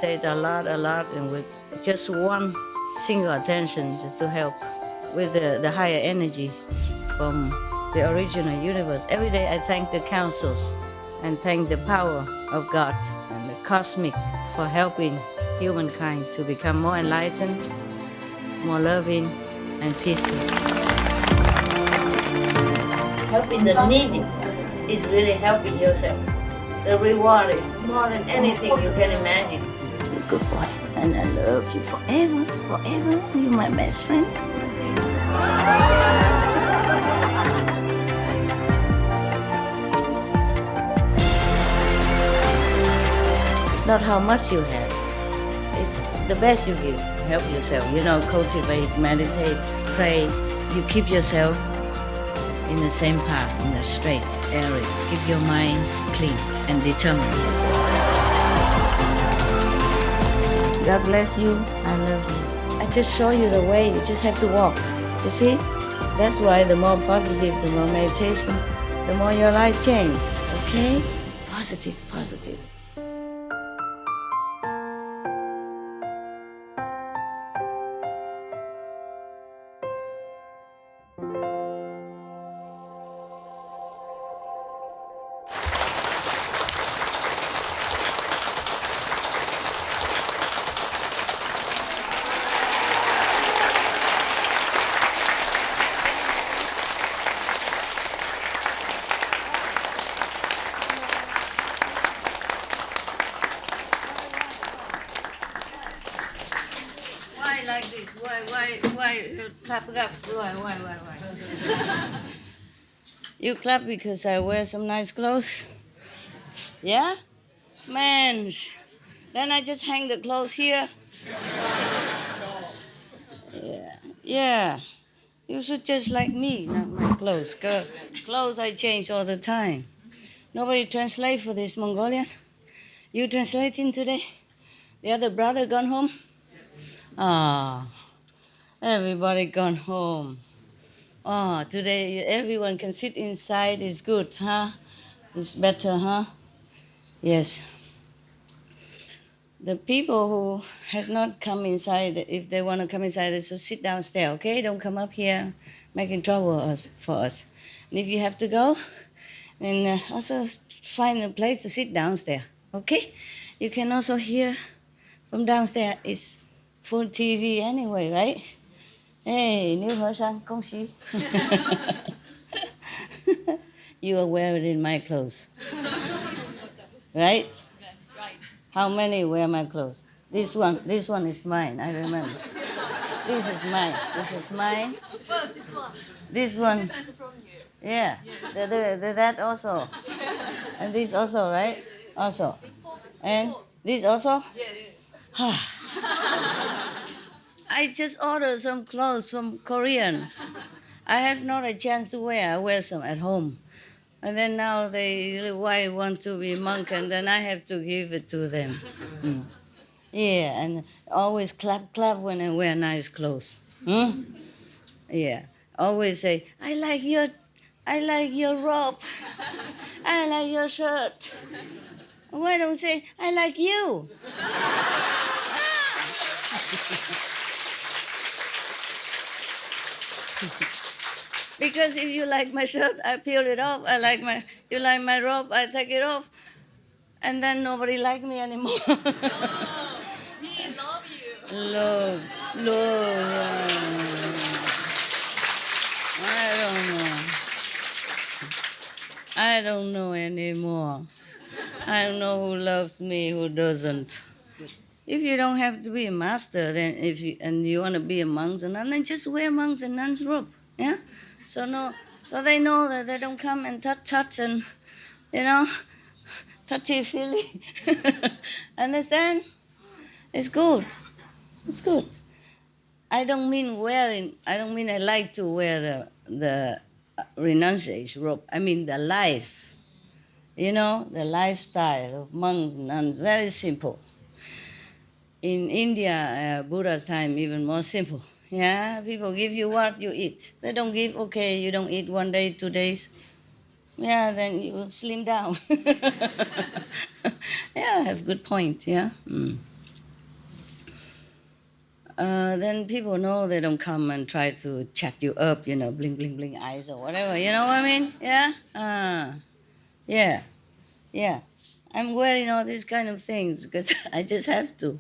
meditate a lot, and with just one single attention, just to help with the higher energy from the original universe. Every day I thank the councils and thank the power of God and the cosmic for helping humankind to become more enlightened, more loving, and peaceful. Helping the needy is really helping yourself. The reward is more than anything you can imagine. You're a good boy, and I love you forever, forever. You're my best friend. It's not how much you have. It's the best you give. Help yourself. Cultivate, meditate, pray. You keep yourself in the same path, in the straight area. Keep your mind clean and determined. God bless you. I love you. I just show you the way. You just have to walk. You see? That's why the more positive, the more meditation, the more your life change. Okay? Positive, positive. Like this? Why you clap up? Why? You clap because I wear some nice clothes? Yeah? Man, then I just hang the clothes here. Yeah. You should just like me, not my clothes. Clothes I change all the time. Nobody translate for this Mongolian? You translating today? The other brother gone home? Ah, everybody gone home. Oh, today everyone can sit inside. It's good, huh? It's better, huh? Yes. The people who has not come inside, if they want to come inside, they should sit downstairs, okay? Don't come up here making trouble for us. And if you have to go, then also find a place to sit downstairs, okay? You can also hear from downstairs. It's full TV anyway, right? Hey, new Hosang, Kong Xi. You are wearing my clothes. Right? How many wear my clothes? This one is mine, I remember. This is mine. This one. Yeah. That also. And this also, right? Also. And this also? Yes. I just ordered some clothes from Korean. I have not a chance to wear. I wear some at home. And then now they want to be monk, and then I have to give it to them. Yeah, and always clap when I wear nice clothes. Yeah, always say, I like your robe. I like your shirt. Why don't say, I like you? Because if you like my shirt, I peel it off. You like my robe, I take it off. And then nobody like me anymore. Me love you. Love. I don't know anymore. I don't know who loves me, who doesn't. If you don't have to be a master, then and you want to be a monk and nun, then just wear monks and nuns robe. Yeah? So they know that they don't come and touch and, touchy-feely. Understand? It's good. It's good. I don't mean I like to wear the renunciation robe. I mean the life. The lifestyle of monks and nuns, very simple. In India, Buddha's time, even more simple. Yeah, people give you what you eat. They don't give, okay, you don't eat 1 day, 2 days. Yeah, then you slim down. Yeah, I have good point, yeah. then people know they don't come and try to chat you up, bling, bling, bling eyes or whatever. You know what I mean? Yeah? Yeah. Yeah. I'm wearing all these kind of things because I just have to.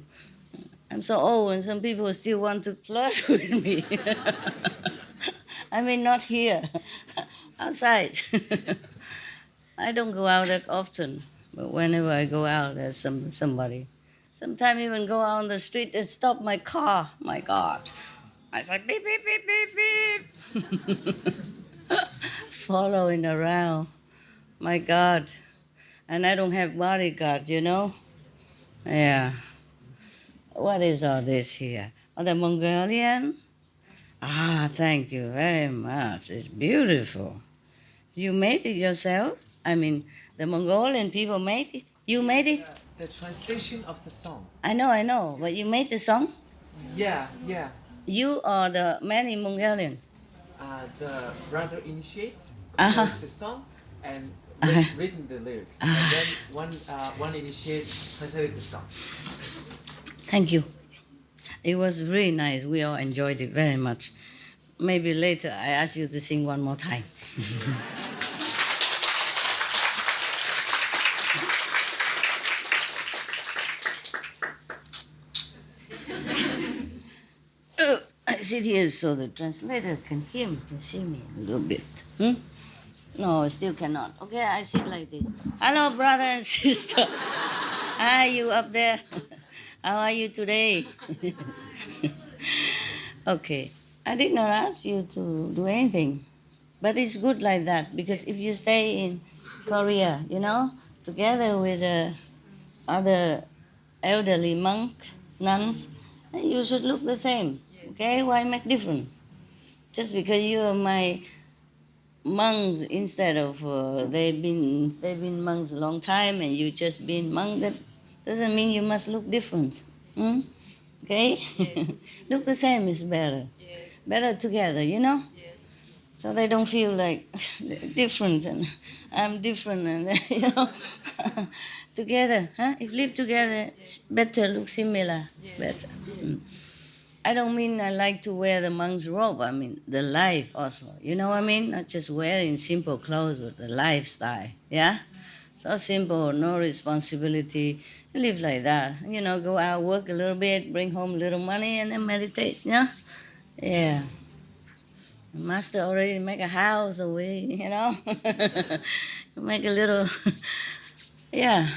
I'm so old and some people still want to flirt with me. I mean, not here, outside. I don't go out that often, but whenever I go out, there's somebody. Sometimes even go out on the street and stop my car. My God. I was like, beep, beep, beep, beep, beep. Following around. My God. And I don't have bodyguard, Yeah. What is all this here? Oh, the Mongolian? Ah, thank you very much. It's beautiful. You made it yourself? I mean, the Mongolian people made it? You made it? The translation of the song. I know, but you made the song? Yeah, yeah. You are the man in Mongolian? The brother initiate Uh-huh. composed the song and Uh-huh. written the lyrics. And then one initiate translated the song. Thank you. It was really nice. We all enjoyed it very much. Maybe later I ask you to sing one more time. I sit here so the translator can hear me, can see me a little bit. No, I still cannot. Okay, I sit like this. Hello, brother and sister. Hi, you up there? How are you today? Okay, I did not ask you to do anything, but it's good like that because if you stay in Korea, together with other elderly nuns, you should look the same. Okay, why make difference? Just because you are my monks instead of they've been monks a long time and you just been monk, that doesn't mean you must look different. Okay. Look the same is better. Better together, so they don't feel like different and I'm different and together, if live together, better, look similar, better. I don't mean I like to wear the monk's robe. I mean the life also. You know what I mean? Not just wearing simple clothes, but the lifestyle. Yeah? So simple, no responsibility. Live like that. Go out, work a little bit, bring home a little money, and then meditate. Yeah? Yeah. The master already make a house away, make a little, yeah.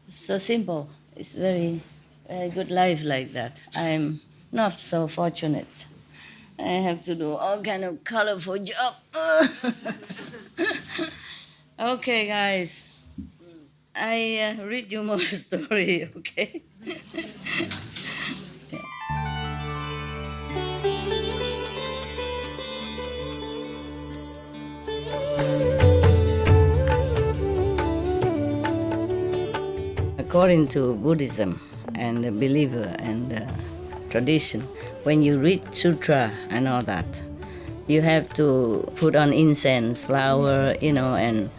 So simple. It's very, very good life like that. I'm not so fortunate. I have to do all kind of colorful job. Okay, guys. I read you more story, okay? According to Buddhism and the believer and the tradition, when you read sutra and all that, you have to put on incense, flower, and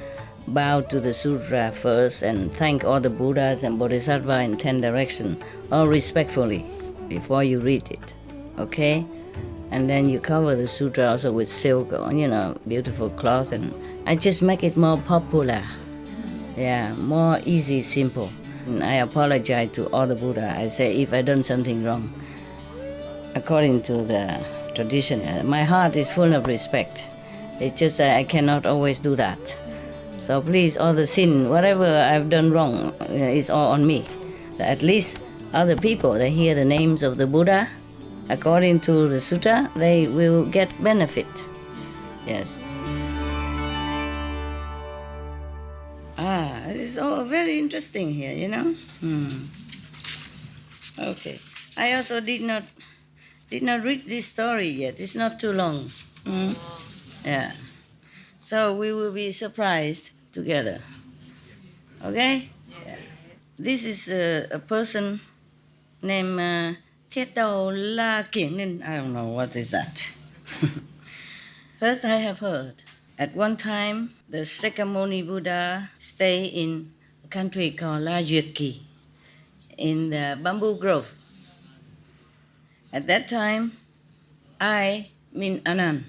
bow to the sutra first and thank all the Buddhas and Bodhisattvas in 10 directions, all respectfully, before you read it, okay? And then you cover the sutra also with silk, beautiful cloth, and I just make it more popular. Yeah, more easy, simple. And I apologize to all the Buddha. I say if I done something wrong, according to the tradition, my heart is full of respect. It's just that I cannot always do that. So please, all the sin, whatever I've done wrong, is all on me. At least other people, they hear the names of the Buddha, according to the sutta, they will get benefit. Yes. It's all very interesting here, Okay. I also did not read this story yet. It's not too long. Yeah. So we will be surprised together. Okay? Yeah. This is a person named Thiết Đầu La Kiển Ninh. I don't know what is that. First I have heard. At one time, the Shakyamuni Buddha stayed in a country called La Yueki in the bamboo grove. At that time, I mean Anand,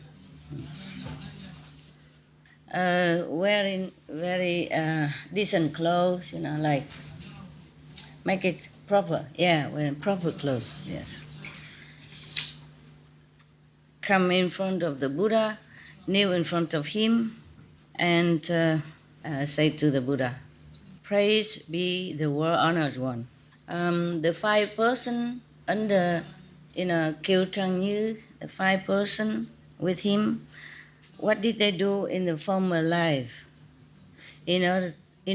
wearing very decent clothes, like make it proper. Yeah, wearing proper clothes. Yes. Come in front of the Buddha, kneel in front of him, and say to the Buddha, "Praise be the world honored one." The 5 person under, Kiêu Như, the 5 person with him, what did they do in the former life in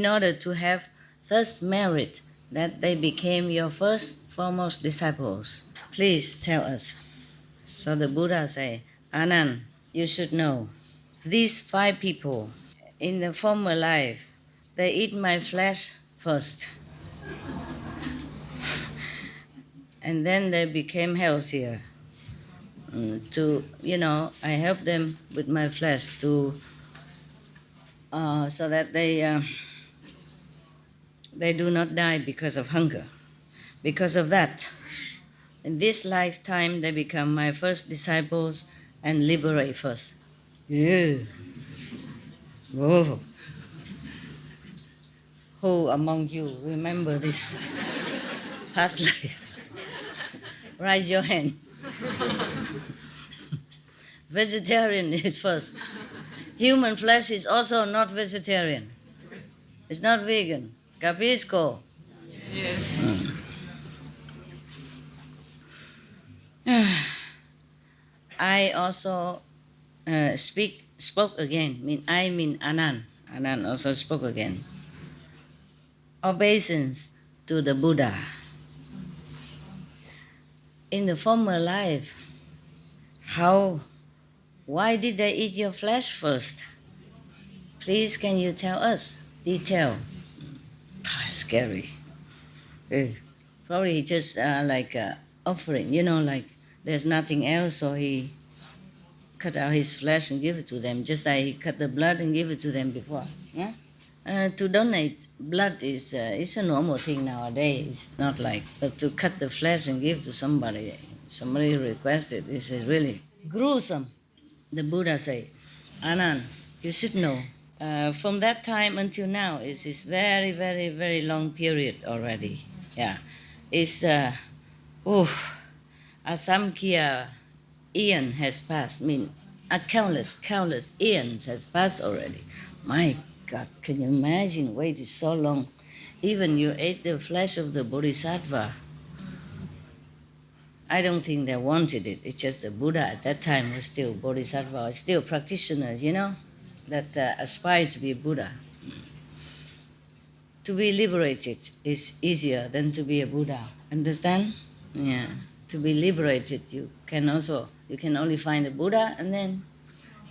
order to have thus merit that they became your first foremost disciples? Please tell us. So the Buddha say, Anand, you should know. These 5 people in the former life, they eat my flesh first. And then they became healthier. I help them with my flesh so that they do not die because of hunger. Because of that, in this lifetime, they become my first disciples and liberate first. Yeah. Whoa. Who among you remember this past life? Raise your hand. Vegetarian is first. Human flesh is also not vegetarian. It's not vegan. Capisco? Yes. I also spoke again. I mean Anand. Anand also spoke again. Obeisance to the Buddha. In the former life, why did they eat your flesh first? Please, can you tell us? Detail. Scary. Probably he just offering, like there's nothing else, so he cut out his flesh and give it to them, just like he cut the blood and give it to them before. Yeah. To donate blood is a normal thing nowadays. It's not like, but to cut the flesh and give to somebody requested, this is really gruesome. The Buddha said, Anand, you should know. From that time until now, it's very, very, very long period already. Yeah, it's Asamkhya eon has passed. I mean, countless eons has passed already. My God, can you imagine? Waited so long. Even you ate the flesh of the Bodhisattva. I don't think they wanted it. It's just the Buddha at that time was still Bodhisattva, was still practitioners, that aspire to be Buddha. To be liberated is easier than to be a Buddha. Understand? Yeah. To be liberated, you can only find a Buddha and then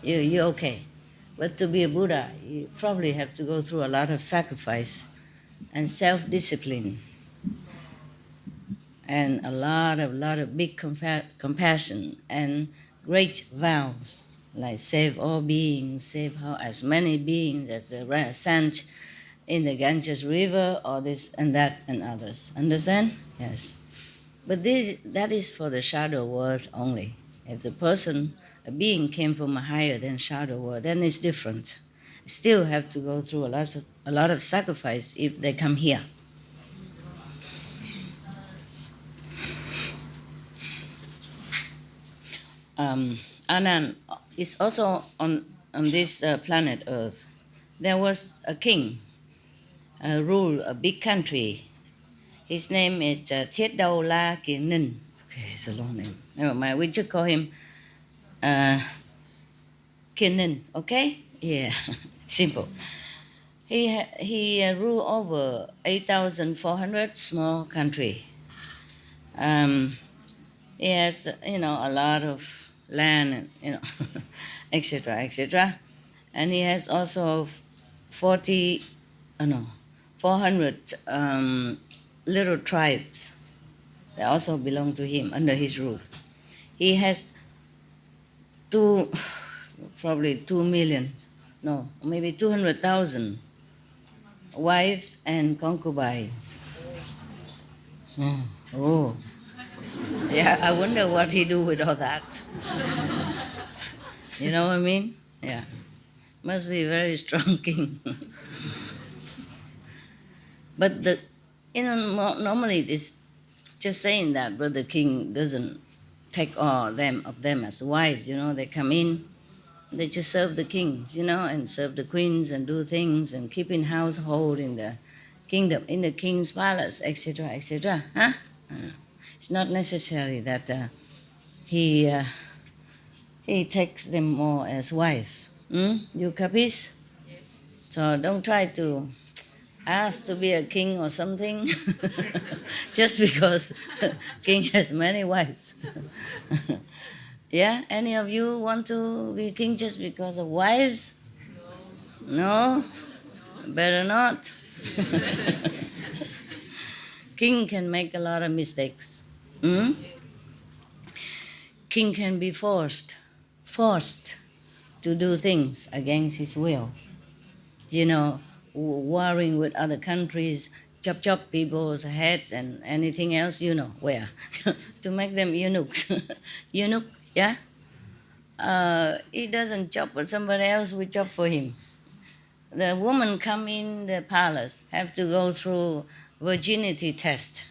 you're okay. But to be a Buddha, you probably have to go through a lot of sacrifice and self-discipline and a lot of big compassion and great vows, like save all beings, save as many beings as the sand in the Ganges River, or this and that and others. Understand? Yes. But that is for the shadow world only. If a being came from a higher than shadow world, then it's different. Still have to go through a lot of sacrifice if they come here. Anand is also on this planet Earth. There was a king, ruled a big country. His name is Thiết Đâu La Kiên Ninh. Okay, it's a long name. Never mind. We just call him Kiên Ninh. Okay? Yeah, simple. He ruled over 8,400 small country. He has a lot of land, etc., etc. And he has also 400 little tribes that also belong to him under his rule. He has probably 2 million, no, maybe 200,000 wives and concubines. Oh. Yeah, I wonder what he do with all that. You know what I mean? Yeah. Must be a very strong king. But normally it's just saying that, but the king doesn't take all of them as wives. They come in, they just serve the kings, and serve the queens and do things and keep in household in the kingdom, in the king's palace, etc., etc. Huh? It's not necessary that he he takes them more as wives. You capiz? So don't try to ask to be a king or something just because king has many wives. Yeah, any of you want to be king just because of wives? No? Better not. King can make a lot of mistakes. Hmm? King can be forced to do things against his will. Warring with other countries, chop people's heads and anything else, where, to make them eunuchs. Eunuch, yeah? He doesn't chop, but somebody else will chop for him. The woman come in the palace, have to go through virginity test.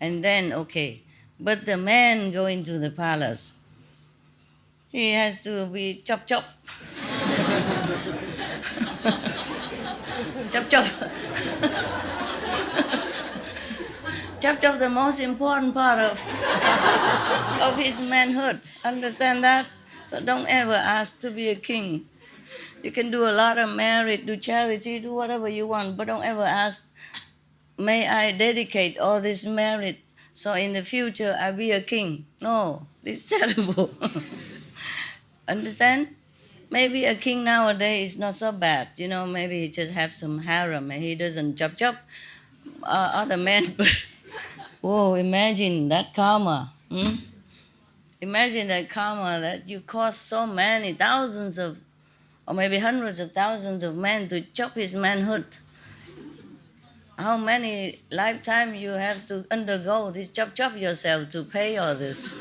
And then, okay. But the man go into the palace, he has to be chop. Chop. Chop the most important part of his manhood. Understand that? So don't ever ask to be a king. You can do a lot of merit, do charity, do whatever you want, but don't ever ask, may I dedicate all this merit so in the future I be a king? No, it's terrible. Understand? Maybe a king nowadays is not so bad. Maybe he just have some harem and he doesn't chop other men. But whoa, imagine that karma. Imagine that karma that you cause so many thousands of, or maybe hundreds of thousands of men to chop his manhood. How many lifetime you have to undergo this chop yourself to pay all this?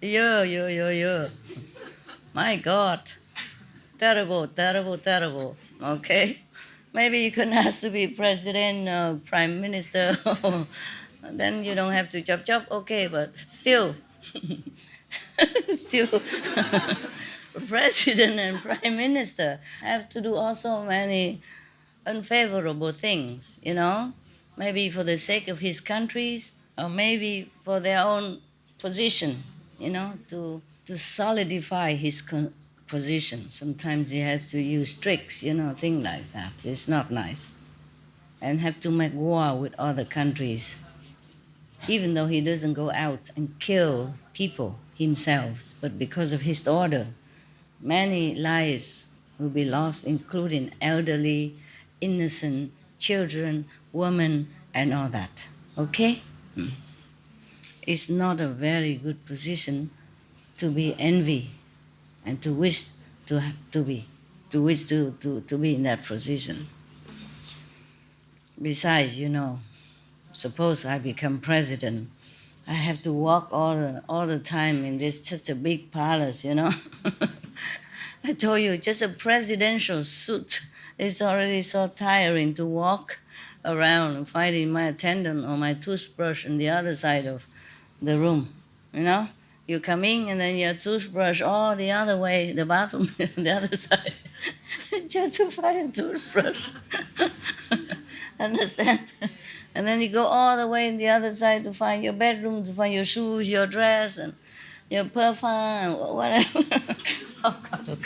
Yeah. My God. Terrible. Okay? Maybe you can ask to be president or prime minister. Then you don't have to chop. Okay, but still. Still. President and prime minister have to do also many unfavorable things, maybe for the sake of his countries or maybe for their own position, to solidify his position. Sometimes you have to use tricks, things like that. It's not nice. And have to make war with other countries, even though he doesn't go out and kill people himself, but because of his order, many lives will be lost, including elderly, innocent children, women, and all that. Okay? It's not a very good position to be envy and to wish to be in that position. Besides, suppose I become president, I have to walk all the time in this such a big palace, I told you, just a presidential suit is already so tiring to walk around and finding my attendant or my toothbrush on the other side of the room. You come in and then your toothbrush all the other way, the bathroom on the other side, just to find a toothbrush. Understand? And then you go all the way on the other side to find your bedroom, to find your shoes, your dress, and your perfume, and whatever. Oh God.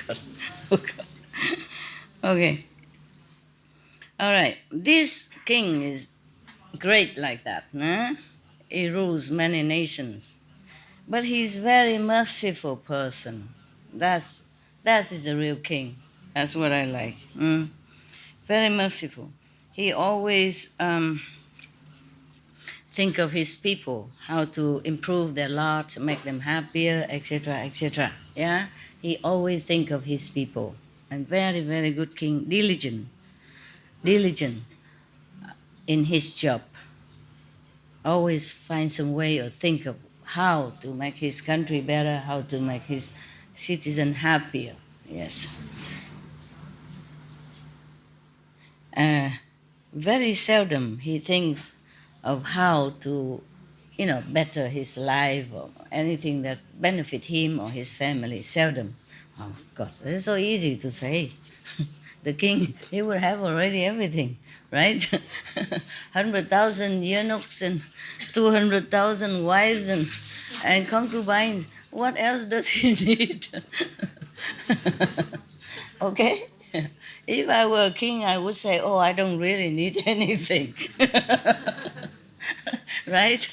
Okay. All right. This king is great like that. Nah? He rules many nations. But he's very merciful person. That is a real king. That's what I like. Very merciful. He always think of his people, how to improve their lot, make them happier, etc., etc. Yeah, he always think of his people. And very, very good king, diligent in his job. always find some way or think of how to make his country better, how to make his citizen happier. Yes. Very seldom he thinks of how to, better his life or anything that benefit him or his family. Seldom. Oh God, it's so easy to say. The king, he would have already everything, right? 100,000 eunuchs and 200,000 wives and concubines. What else does he need? Okay? If I were a king, I would say, oh, I don't really need anything. Right?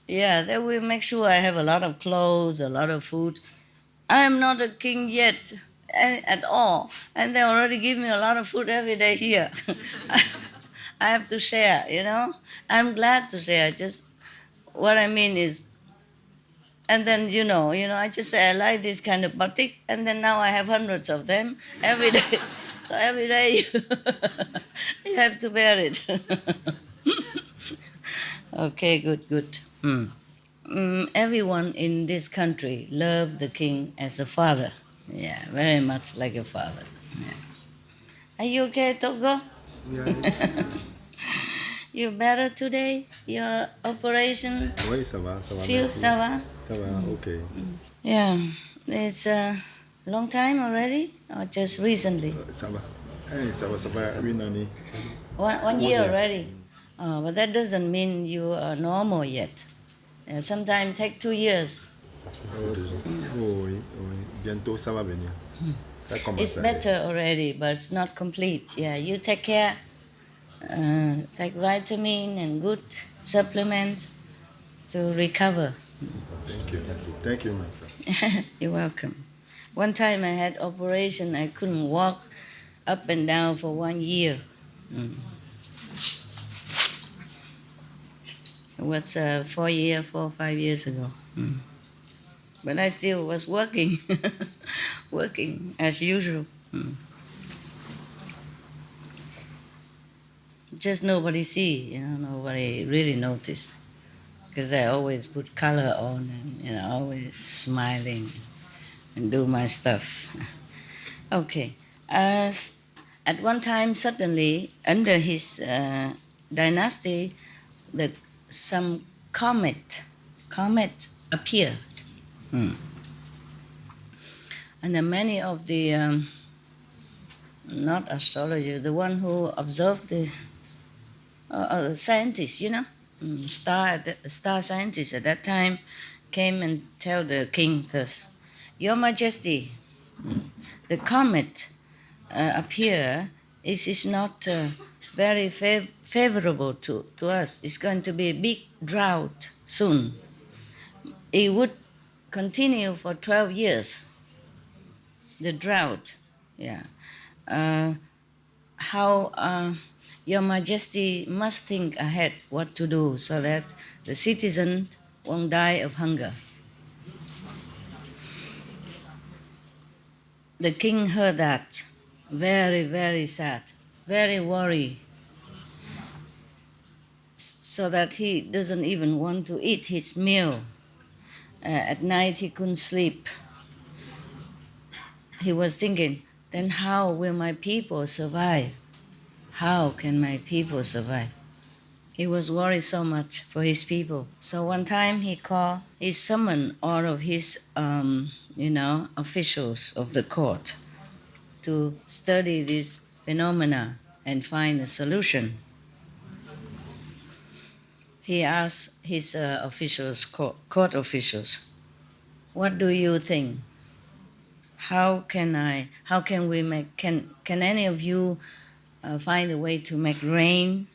Yeah, that will make sure I have a lot of clothes, a lot of food. I am not a king yet at all, and they already give me a lot of food every day here. I have to share, I'm glad to share. Just what I mean is, and then I just say I like this kind of batik, and then now I have hundreds of them every day. So every day you have to bear it. Okay, good. Everyone in this country love the king as a father. Yeah, very much like a father. Yeah. Are you okay, Togo? Yeah. You better today? Your operation? Oui, ça va, Feel merci. ça va? Ça va, ok. Yeah, it's a long time already, or just recently? Ça va. Ça va une année. One year already. But that doesn't mean you are normal yet. Sometimes take 2 years. Oui. Bientôt, ça va venir. Ça commence It's à aller. better already, but it's not complete. Yeah, you take care. Take vitamin and good supplements to recover. Thank you, Master. You're welcome. One time I had operation. I couldn't walk up and down for 1 year. It was 4 or 5 years ago. But I still was working, working as usual. Just nobody see, nobody really noticed. Because I always put color on and, always smiling and do my stuff. Okay. At one time, suddenly, under his dynasty, some comet appeared. And then many of the, not astrologers, the one who observed the scientists, star scientists at that time came and tell the king this, Your Majesty, the comet appear is not very favorable to us. It's going to be a big drought soon. It would continue for 12 years, the drought. Yeah. How Your Majesty must think ahead what to do so that the citizens won't die of hunger. The king heard that, very, very sad, very worried, so that he doesn't even want to eat his meal. At night he couldn't sleep. He was thinking, then how will my people survive? How can my people survive? He was worried so much for his people. So one time he summoned all of his, officials of the court to study this phenomena and find a solution. He asked his court officials, what do you think? Can any of you find a way to make rain,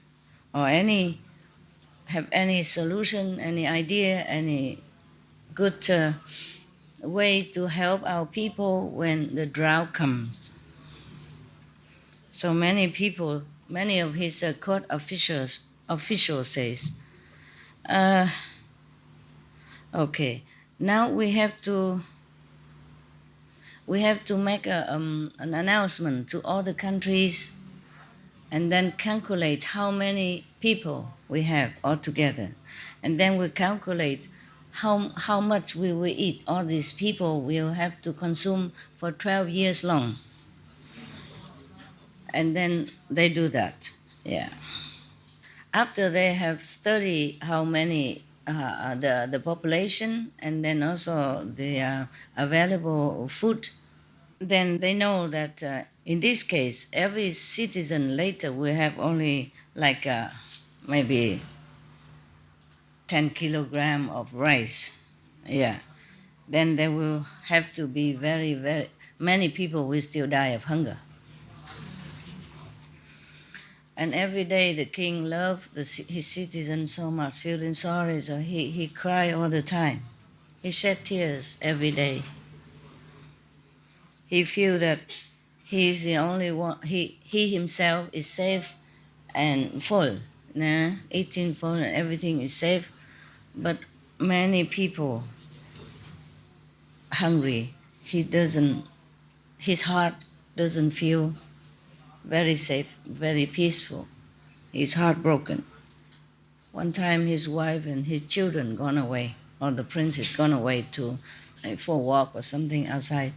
or have any solution, any idea, any good way to help our people when the drought comes? So many of his court officials says, okay, now we have to make an announcement to all the countries, and then calculate how many people we have altogether. And then we calculate how much we will eat. All these people will have to consume for 12 years long. And then they do that. Yeah. After they have studied how many the population and then also the available food, then they know that in this case, every citizen later will have only like maybe 10 kilogram of rice. Yeah. Then there will have to be very many people will still die of hunger. And every day the king loved his citizens so much, feeling sorry, so he cried all the time. He shed tears every day. He feel that he's the only one, he himself is safe and full, eating full, and everything is safe. But many people hungry, his heart doesn't feel very safe, very peaceful. He's heartbroken. One time his wife and his children gone away, or the prince is gone away for a walk or something outside.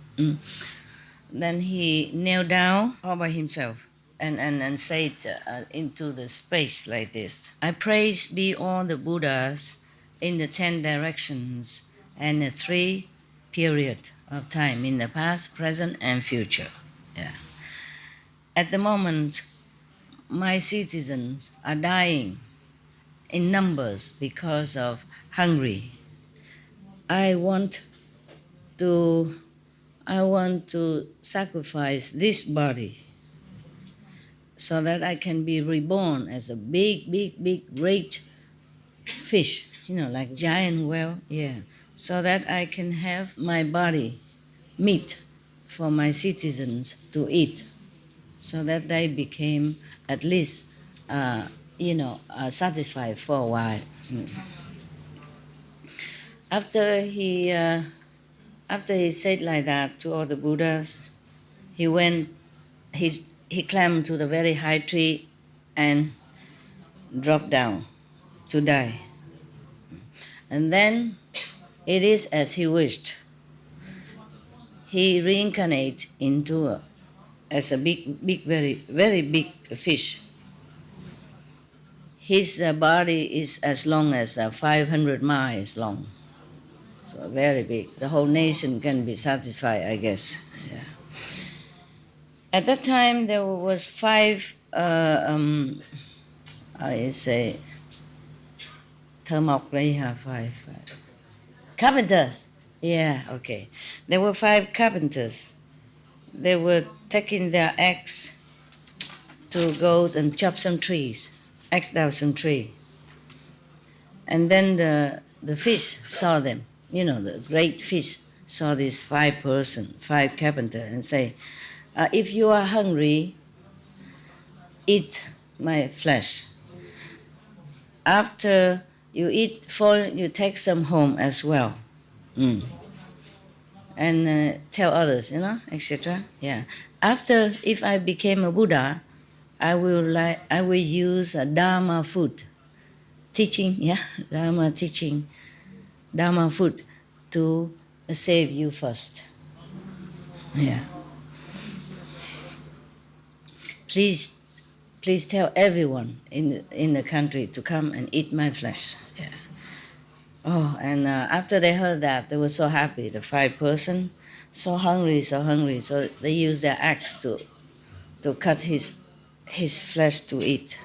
Then he knelt down all by himself and said into the space like this: I praise be all the Buddhas in the 10 directions and the 3 period of time, in the past, present, and future. Yeah. At the moment, my citizens are dying in numbers because of hungry. I want to sacrifice this body so that I can be reborn as a big, great fish, like giant whale, yeah, so that I can have my body meat for my citizens to eat, so that they became at least, satisfied for a while. After he said like that to all the Buddhas, he climbed to the very high tree and dropped down to die. And then it is as he wished. He reincarnated as a big, very big fish. His body is as long as 500 miles long. So very big. The whole nation can be satisfied, I guess. Yeah. At that time, there was 5, I say, five carpenters. Yeah, okay. There were 5 carpenters. They were taking their axe to go and chop some trees, axe down some tree. And then the fish saw them. The great fish saw these 5 carpenter, and say, if you are hungry, eat my flesh. After you eat full, you take some home as well. And tell others, etc. Yeah. After, if I became a Buddha, I will use Dharma food, teaching, Dharma food to save you first. Yeah. Please tell everyone in the country to come and eat my flesh. Yeah. Oh, and after they heard that, they were so happy. The 5 person, so hungry, so they used their axe to cut his flesh to eat.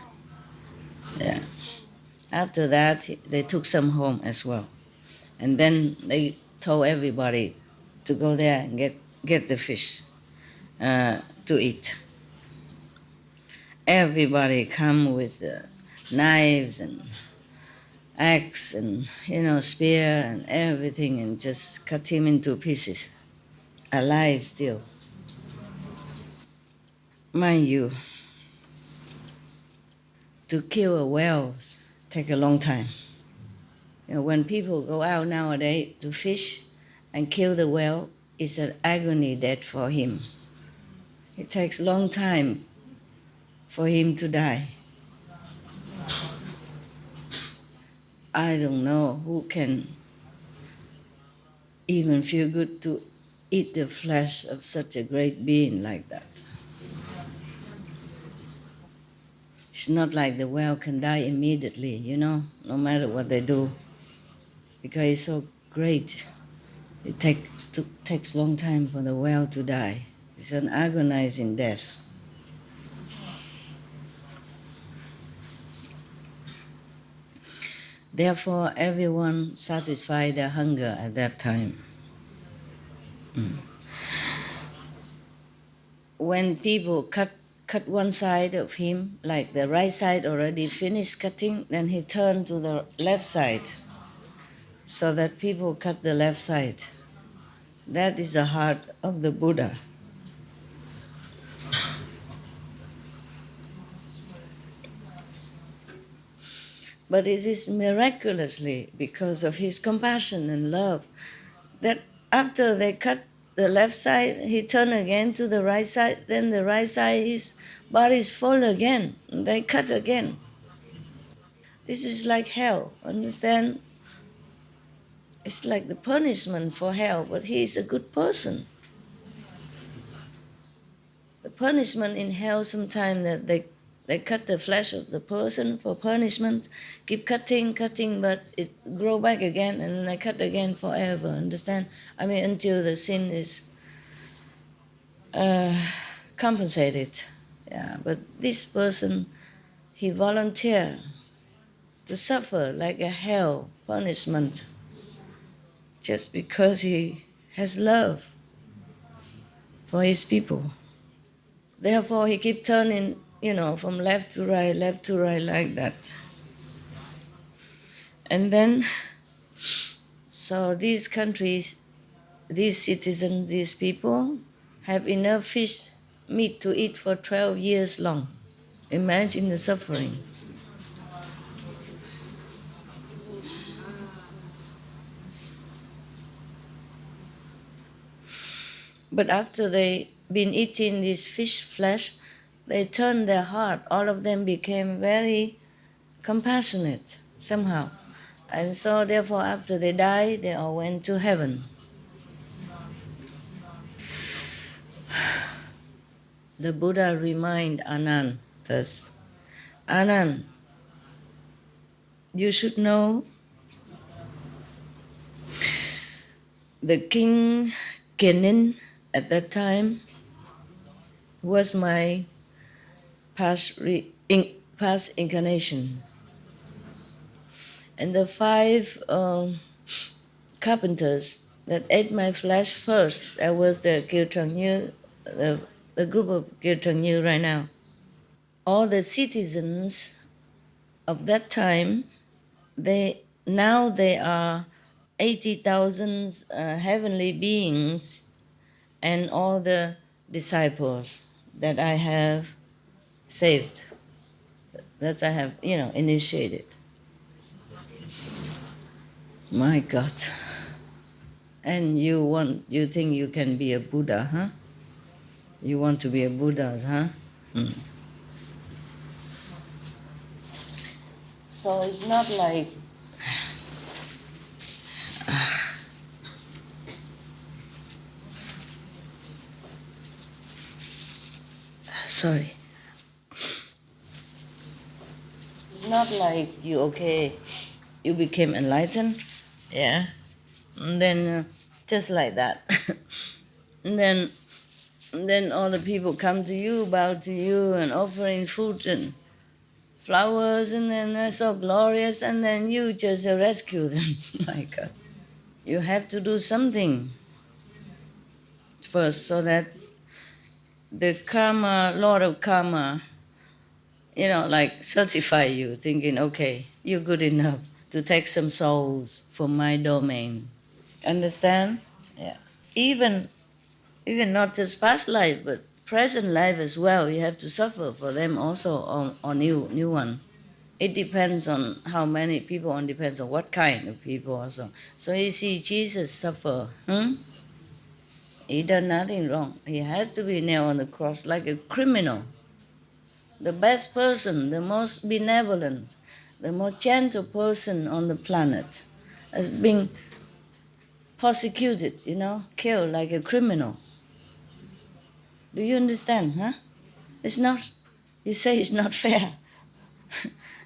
Yeah. After that, they took some home as well. And then they told everybody to go there and get the fish to eat. Everybody come with knives and axe and spear and everything, and just cut him into pieces, alive still. Mind you, to kill a whale take a long time. When people go out nowadays to fish and kill the whale, it's an agony death for him. It takes a long time for him to die. I don't know who can even feel good to eat the flesh of such a great being like that. It's not like the whale can die immediately, no matter what they do, because it's so great. It takes long time for the whale to die. It's an agonizing death. Therefore, everyone satisfied their hunger at that time. When people cut one side of him, like the right side already finished cutting, then he turned to the left side, so that people cut the left side. That is the heart of the Buddha. But it is miraculously because of his compassion and love that after they cut the left side, he turned again to the right side, then the right side, his body is full again, and they cut again. This is like hell, understand? It's like the punishment for hell, but he is a good person. The punishment in hell sometimes that they cut the flesh of the person for punishment, keep cutting, but it grow back again, and then they cut again forever, understand? I mean, until the sin is compensated. Yeah, but this person, he volunteered to suffer like a hell punishment just because he has love for his people. Therefore, he keep turning, from left to right like that. And then, so these countries, these citizens, these people have enough fish meat to eat for 12 years long. Imagine the suffering. But after they been eating this fish flesh, they turned their heart. All of them became very compassionate somehow. And so therefore after they died, they all went to heaven. The Buddha reminded Anand thus, Anand, you should know the King Kenin at that time was my past incarnation. And the 5 carpenters that ate my flesh first, that was the Kirtanyu, the group of Kirtanyu right now. All the citizens of that time, they are 80,000 heavenly beings and all the disciples that I have saved, that I have, initiated. My God. And you think you can be a Buddha, huh? You want to be a Buddha, huh? So it's not like sorry. It's not like you became enlightened, yeah, and then just like that, and then all the people come to you, bow to you, and offering food and flowers, and then they're so glorious, and then you just rescue them. My God, you have to do something first, so that the karma, Lord of karma, like certify you, thinking, okay, you're good enough to take some souls from my domain. Understand? Yeah. Even not just past life, but present life as well. You have to suffer for them also on new one. It depends on how many people, and depends on what kind of people also. So you see, Jesus suffer. He done nothing wrong. He has to be nailed on the cross like a criminal. The best person, the most benevolent, the most gentle person on the planet, is being persecuted, killed like a criminal. Do you understand, huh? It's not, you say it's not fair.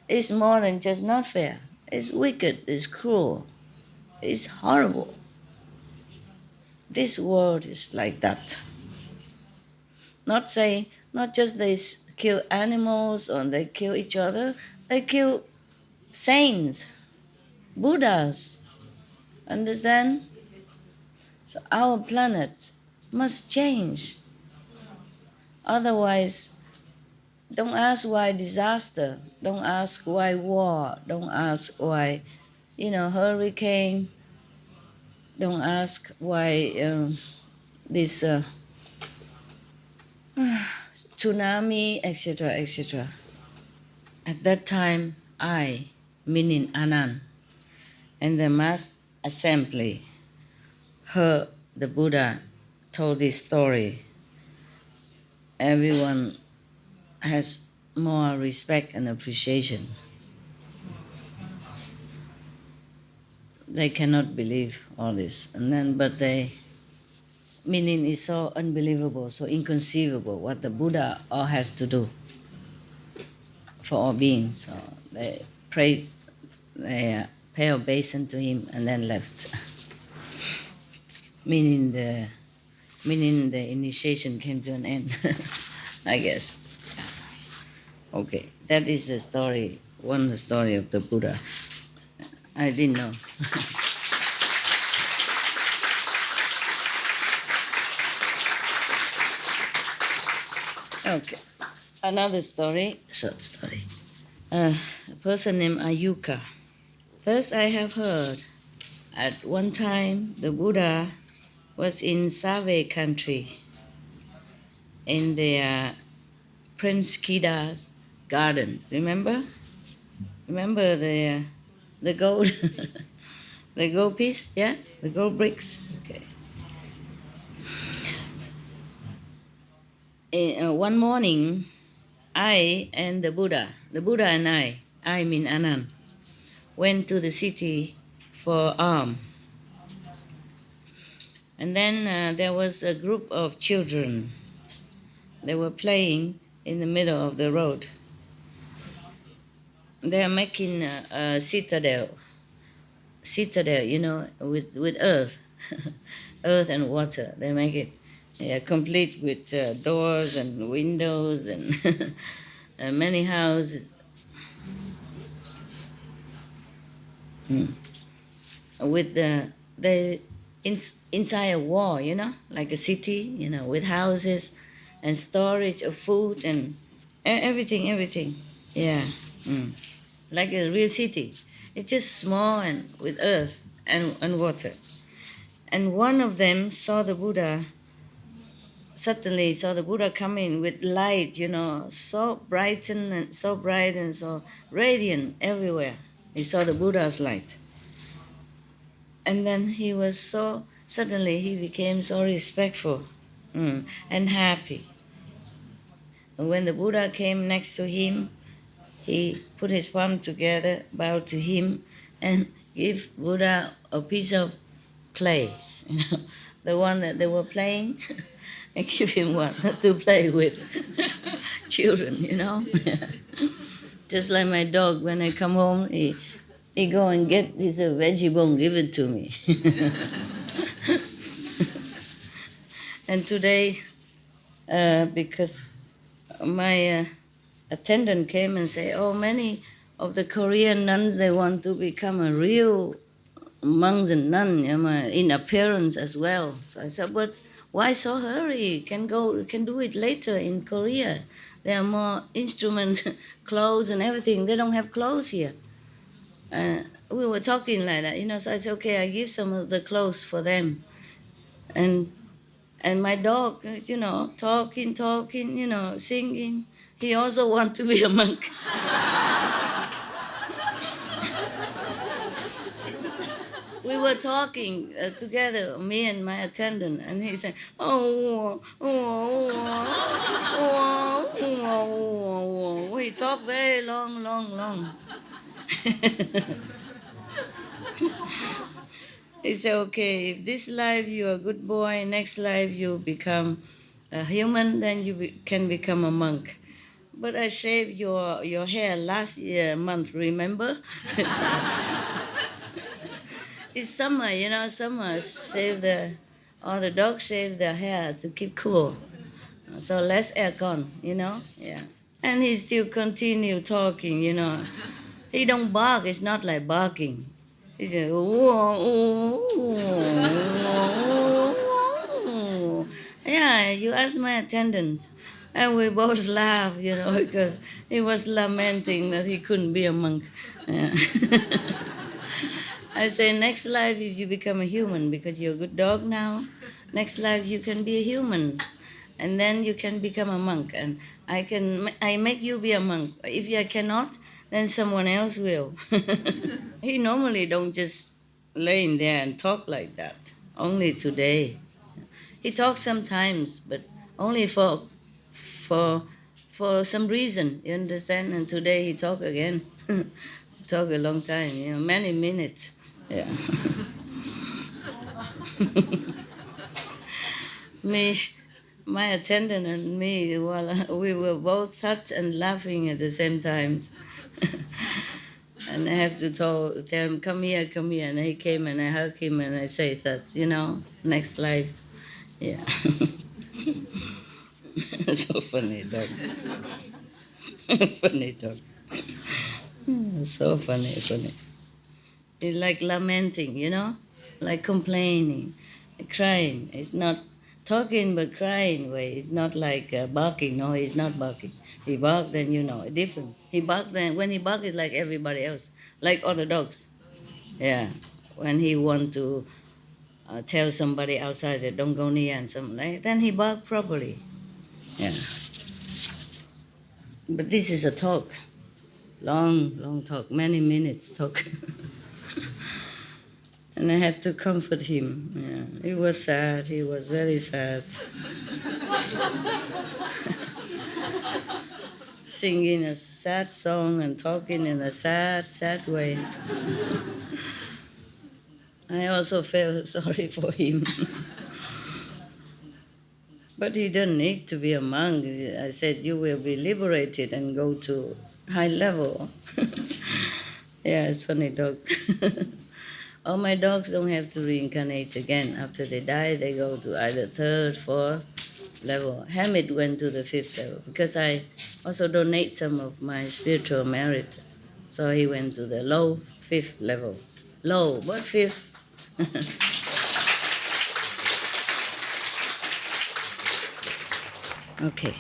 It's more than just not fair. It's wicked, it's cruel, it's horrible. This world is like that. Not just they kill animals or they kill each other, they kill saints, Buddhas. Understand? So our planet must change. Otherwise, don't ask why disaster. Don't ask why war. Don't ask why, hurricane. Don't ask why this tsunami, etc., etc. At that time, I, meaning Anand, and the mass assembly heard the Buddha told this story. Everyone has more respect and appreciation. They cannot believe all this, meaning it's so unbelievable, so inconceivable what the Buddha all has to do for all beings. So they prayed, they pay obeisance to him and then left. meaning the initiation came to an end, I guess. Okay, that is the story, one story of the Buddha. I didn't know. Okay, another story, short story. A person named Ayuka. Thus I have heard, at one time the Buddha was in Save country, in the Prince Keda's garden. Remember? Remember the gold, the gold piece? Yeah, the gold bricks. Okay. One morning, I and the Buddha and I mean Anand, went to the city for alms. And then there was a group of children. They were playing in the middle of the road. They are making a citadel, with earth, earth and water. They make it complete with doors and windows and many houses. With inside a wall, like a city, with houses and storage of food and everything. Yeah, like a real city. It's just small and with earth and water. And one of them saw the Buddha. Suddenly saw the Buddha coming with light, so bright and so radiant everywhere. He saw the Buddha's light. And then suddenly he became so respectful and happy. And when the Buddha came next to him, he put his palm together, bowed to him, and gave Buddha a piece of clay, the one that they were playing, and give him one to play with. Children, Just like my dog, when I come home, he go and get this veggie bone, give it to me. And today, because my attendant came and said, many of the Korean nuns, they want to become a real monks and nuns in appearance as well. So I said, but why so hurry? Can do it later in Korea. There are more instrument, clothes and everything. They don't have clothes here. We were talking like that, so I said, okay, I give some of the clothes for them. And my dog, talking, singing. He also wants to be a monk. We were talking together, me and my attendant, and he said, He talked very long. He said, okay, if this life you're a good boy, next life you become a human, then you can become a monk. But I shaved your hair last month, remember? It's summer, summer, all the dogs shave their hair to keep cool. So less aircon, yeah. And he still continue talking. He don't bark, it's not like barking. He said, whoa, whoa, whoa. Yeah, you ask my attendant. And we both laugh, because he was lamenting that he couldn't be a monk. Yeah. I say, next life, if you become a human, because you're a good dog now, next life you can be a human. And then you can become a monk. And I make you be a monk. If I cannot, then someone else will. He normally don't just lay in there and talk like that. Only today. He talks sometimes, but only for some reason, you understand? And today he talk again. Talk a long time, many minutes. Yeah. My attendant and me, we were both touched and laughing at the same times. And I have to tell him, come here. And he came and I hug him and I say that, next life. Yeah. So funny dog. Funny dog. So funny. It's like lamenting, like complaining, crying. It's not talking but crying way. It's not like barking. No, he's not barking. He bark, then different. He bark, then when he bark, it's like everybody else, like other dogs. Yeah, when he want to tell somebody outside that don't go near and something like, then he bark properly. Yeah. But this is a talk, long talk, many minutes talk. And I have to comfort him. Yeah. He was sad. He was very sad. Singing a sad song and talking in a sad way. I also felt sorry for him. But he doesn't need to be a monk. I said, you will be liberated and go to high level. Yeah, it's funny dog. All my dogs don't have to reincarnate again. After they die, they go to either third, fourth level. Hamid went to the fifth level because I also donate some of my spiritual merit. So he went to the low fifth level. Low, but fifth. Okay.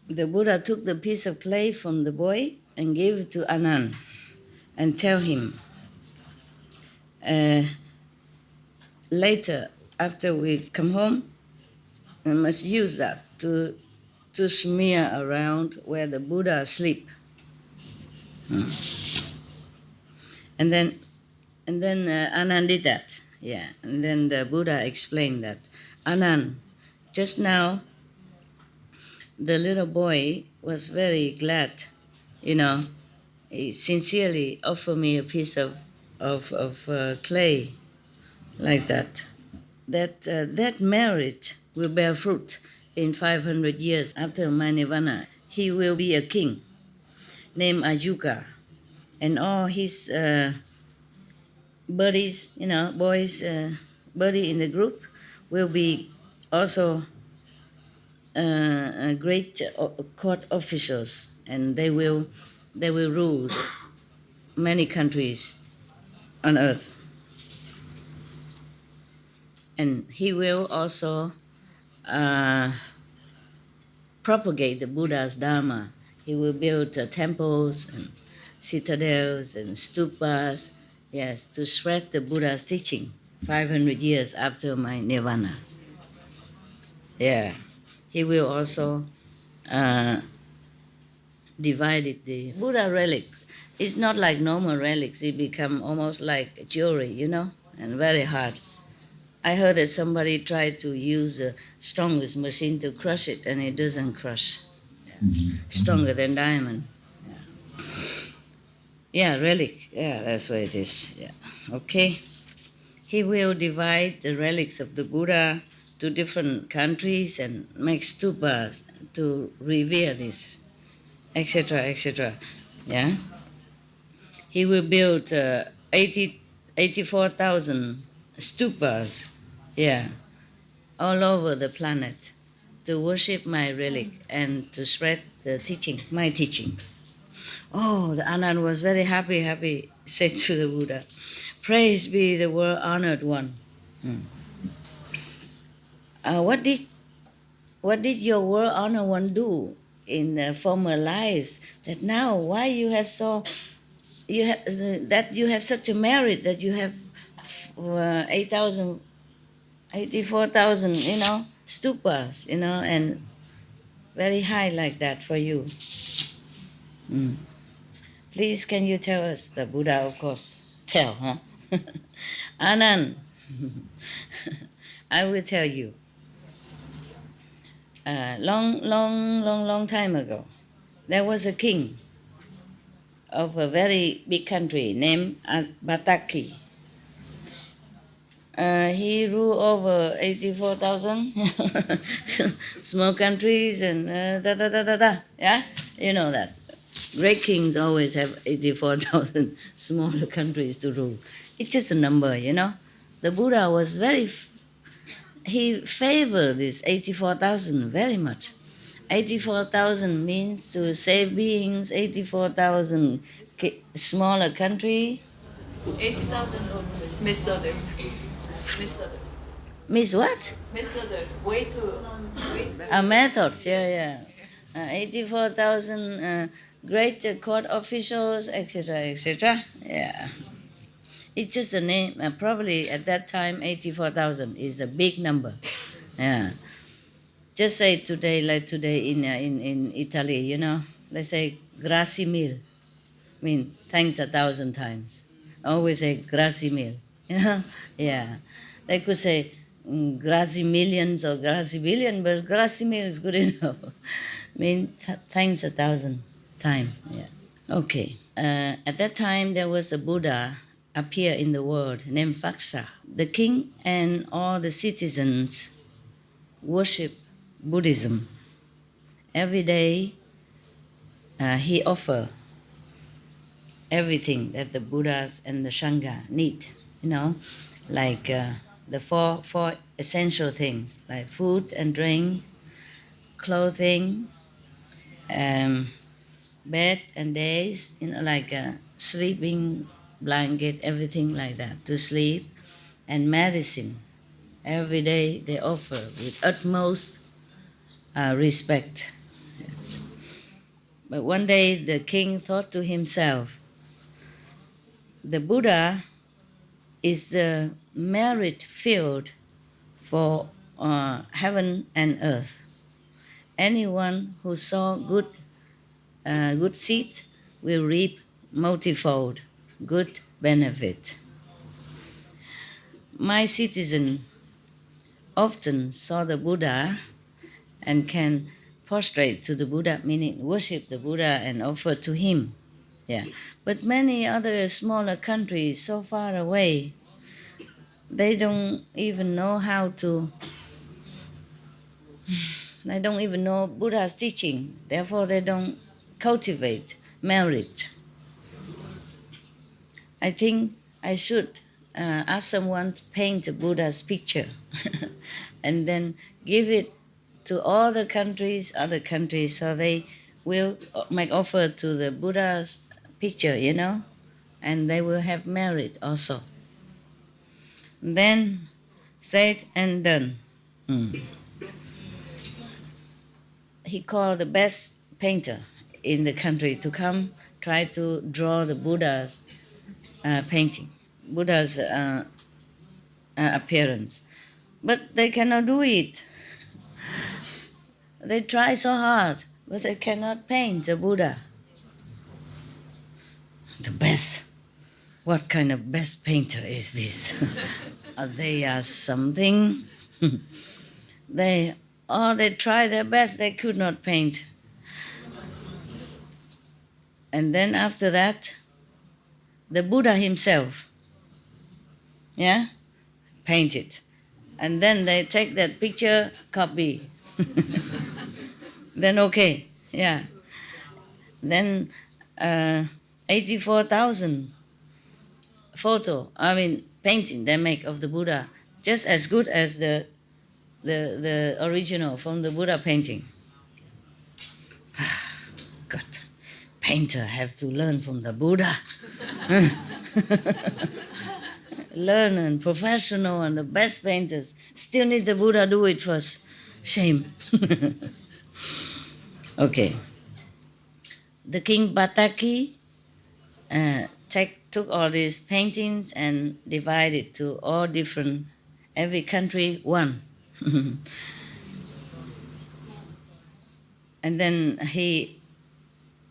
The Buddha took the piece of clay from the boy and gave it to Anand and tell him, later, after we come home, we must use that to smear around where the Buddha sleep. And then Anand did that. Yeah. And then the Buddha explained that, Anand, just now, the little boy was very glad, He sincerely offered me a piece of clay, like that. That merit will bear fruit in 500 years after my nirvana. He will be a king named Ayuga, and all his buddies, boys, buddy in the group, will be also great court officials, and they will rule many countries on earth. And he will also propagate the Buddha's Dharma. He will build temples and citadels and stupas, yes, to spread the Buddha's teaching 500 years after my nirvana. Yeah. He will also divide the Buddha relics. It's not like normal relics. It become almost like jewelry, and very hard. I heard that somebody tried to use the strongest machine to crush it, and it doesn't crush. Yeah. Stronger than diamond. Yeah. Yeah, relic. Yeah, that's what it is. Yeah. Okay. He will divide the relics of the Buddha to different countries and make stupas to revere this, etc., etc. Yeah. He will build 84,000 stupas. Yeah. All over the planet to worship my relic and to spread the teaching, my teaching. Oh, the Anand was very happy, said to the Buddha, "Praise be the world honored one. Hmm. Uh, what did what did your world honored one do in former lives that now why you have so you have that you have such a merit that you have 8,000 84,000 stupas and very high like that for you. Mm. Please, can you tell us? The Buddha, of course, tell, huh? Anand, I will tell you. Long time ago, there was a king of a very big country named Bataki. He ruled over 84,000 small countries and da da da da da. Yeah, you know that. Great kings always have 84,000 smaller countries to rule. It's just a number. The Buddha was he favored this 84,000 very much. 84,000 means to save beings, 84,000 smaller country. 80,000 or Mr. Miss what? Mr. Way to Methods, yeah. 84,000 great court officials, etc. Yeah. It's just a name. Probably at that time, 84,000 is a big number. Yeah. Just say today, like today in Italy, they say grazie mille. I mean, thanks 1,000 times. Always say grazie mille. Yeah. They could say grazie millions or grazie billion, but grazie mille is good enough. I mean, thanks 1,000 times. Yeah. Okay. At that time, there was a Buddha appear in the world named Faksa. The king and all the citizens worship Buddhism. Every day, he offer everything that the Buddhas and the Sangha need, like the four essential things, like food and drink, clothing, bed and days, like a sleeping blanket, everything like that, to sleep, and medicine. Every day they offer with utmost respect. Yes. But one day the king thought to himself, the Buddha is the merit field for heaven and earth. Anyone who sow good seed will reap multifold good benefit. My citizen often saw the Buddha and can prostrate to the Buddha, meaning worship the Buddha and offer to him. Yeah. But many other smaller countries so far away, they don't even know they don't even know Buddha's teaching. Therefore, they don't cultivate merit. I think I should ask someone to paint a Buddha's picture and then give it to all the other countries, so they will make offer to the Buddha's picture, and they will have merit also. Then, said and done. He called the best painter in the country to come try to draw the Buddha's painting, Buddha's appearance. But they cannot do it. They try so hard, but they cannot paint the Buddha. The best. What kind of best painter is this? They are something. They tried their best, they could not paint. And then after that, the Buddha himself, yeah, painted. And then they take that picture, copy. Then okay, yeah. Then 84,000 painting they make of the Buddha, just as good as the original from the Buddha painting. God, painter have to learn from the Buddha. Learn and professional and the best painters still need the Buddha do it first. Shame. Okay. The King Bataki took all these paintings and divided to all different, every country one. And then he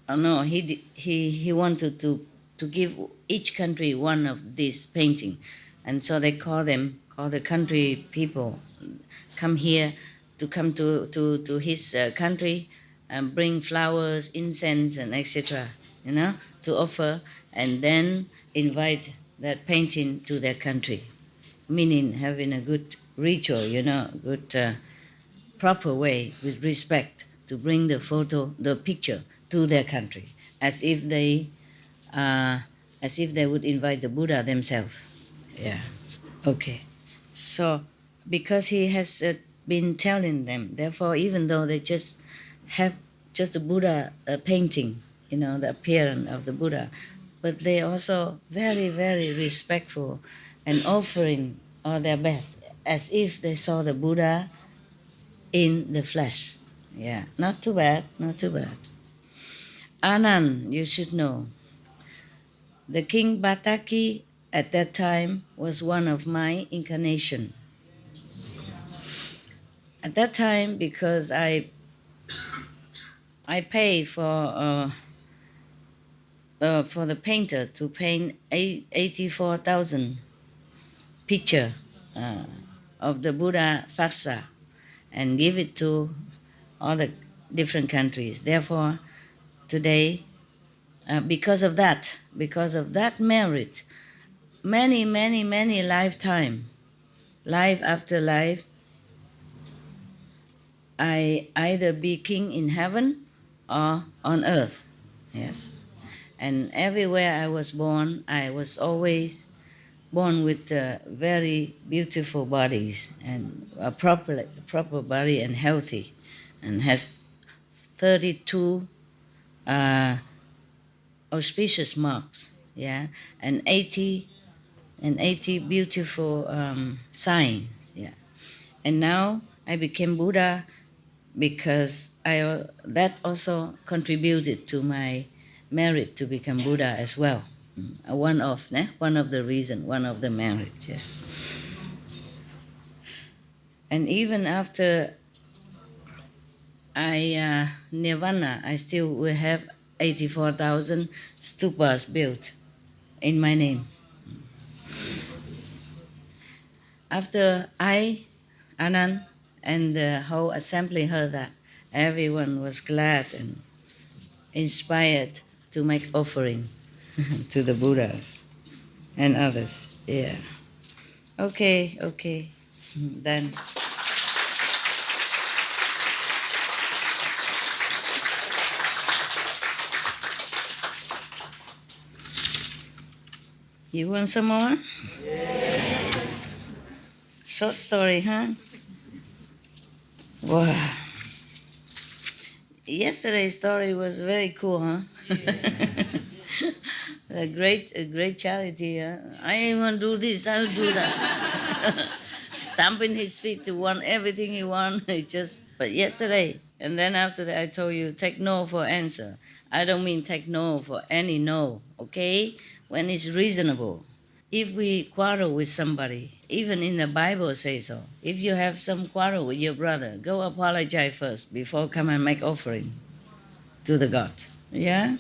wanted to give each country one of these painting, and so they call the country people come here to come to his country and bring flowers, incense, and etc. To offer, and then invite that painting to their country, meaning having a good ritual, good proper way with respect to bring the picture to their country, as if they would invite the Buddha themselves. Yeah. Okay. So, because he has been telling them, therefore, even though they just have just a Buddha painting, the appearance of the Buddha, but they also very, very respectful and offering all their best, as if they saw the Buddha in the flesh. Yeah, not too bad, not too bad. Anand, you should know, the King Bataki at that time was one of my incarnation. At that time, because I pay for the painter to paint 84,000 picture of the Buddha Faksa and give it to all the different countries. Therefore, today, because of that merit, many lifetime, life after life, I either be king in heaven or on earth. Yes. And everywhere I was born, I was always born with very beautiful bodies and a proper body and healthy, and has 32 auspicious marks, yeah, and 80 beautiful signs, yeah. And now I became Buddha because that also contributed to my merit to become Buddha as well. One of the reason, one of the merits, yes. And even after I nirvana, I still will have 84,000 stupas built in my name. After Anand, and the whole assembly heard that, everyone was glad and inspired to make offering to the Buddhas and others. Yeah. Okay. Then. You want some more? Yes. Short story, huh? Wow. Yesterday's story was very cool, huh? a great charity. Huh? I want to do this, I'll do that. Stamping his feet to want everything he wants. But yesterday, and then after that, I told you, take no for answer. I don't mean take no for any no, okay? When it's reasonable. If we quarrel with somebody, even in the Bible says so, if you have some quarrel with your brother, go apologize first before come and make offering to the God. Yeah?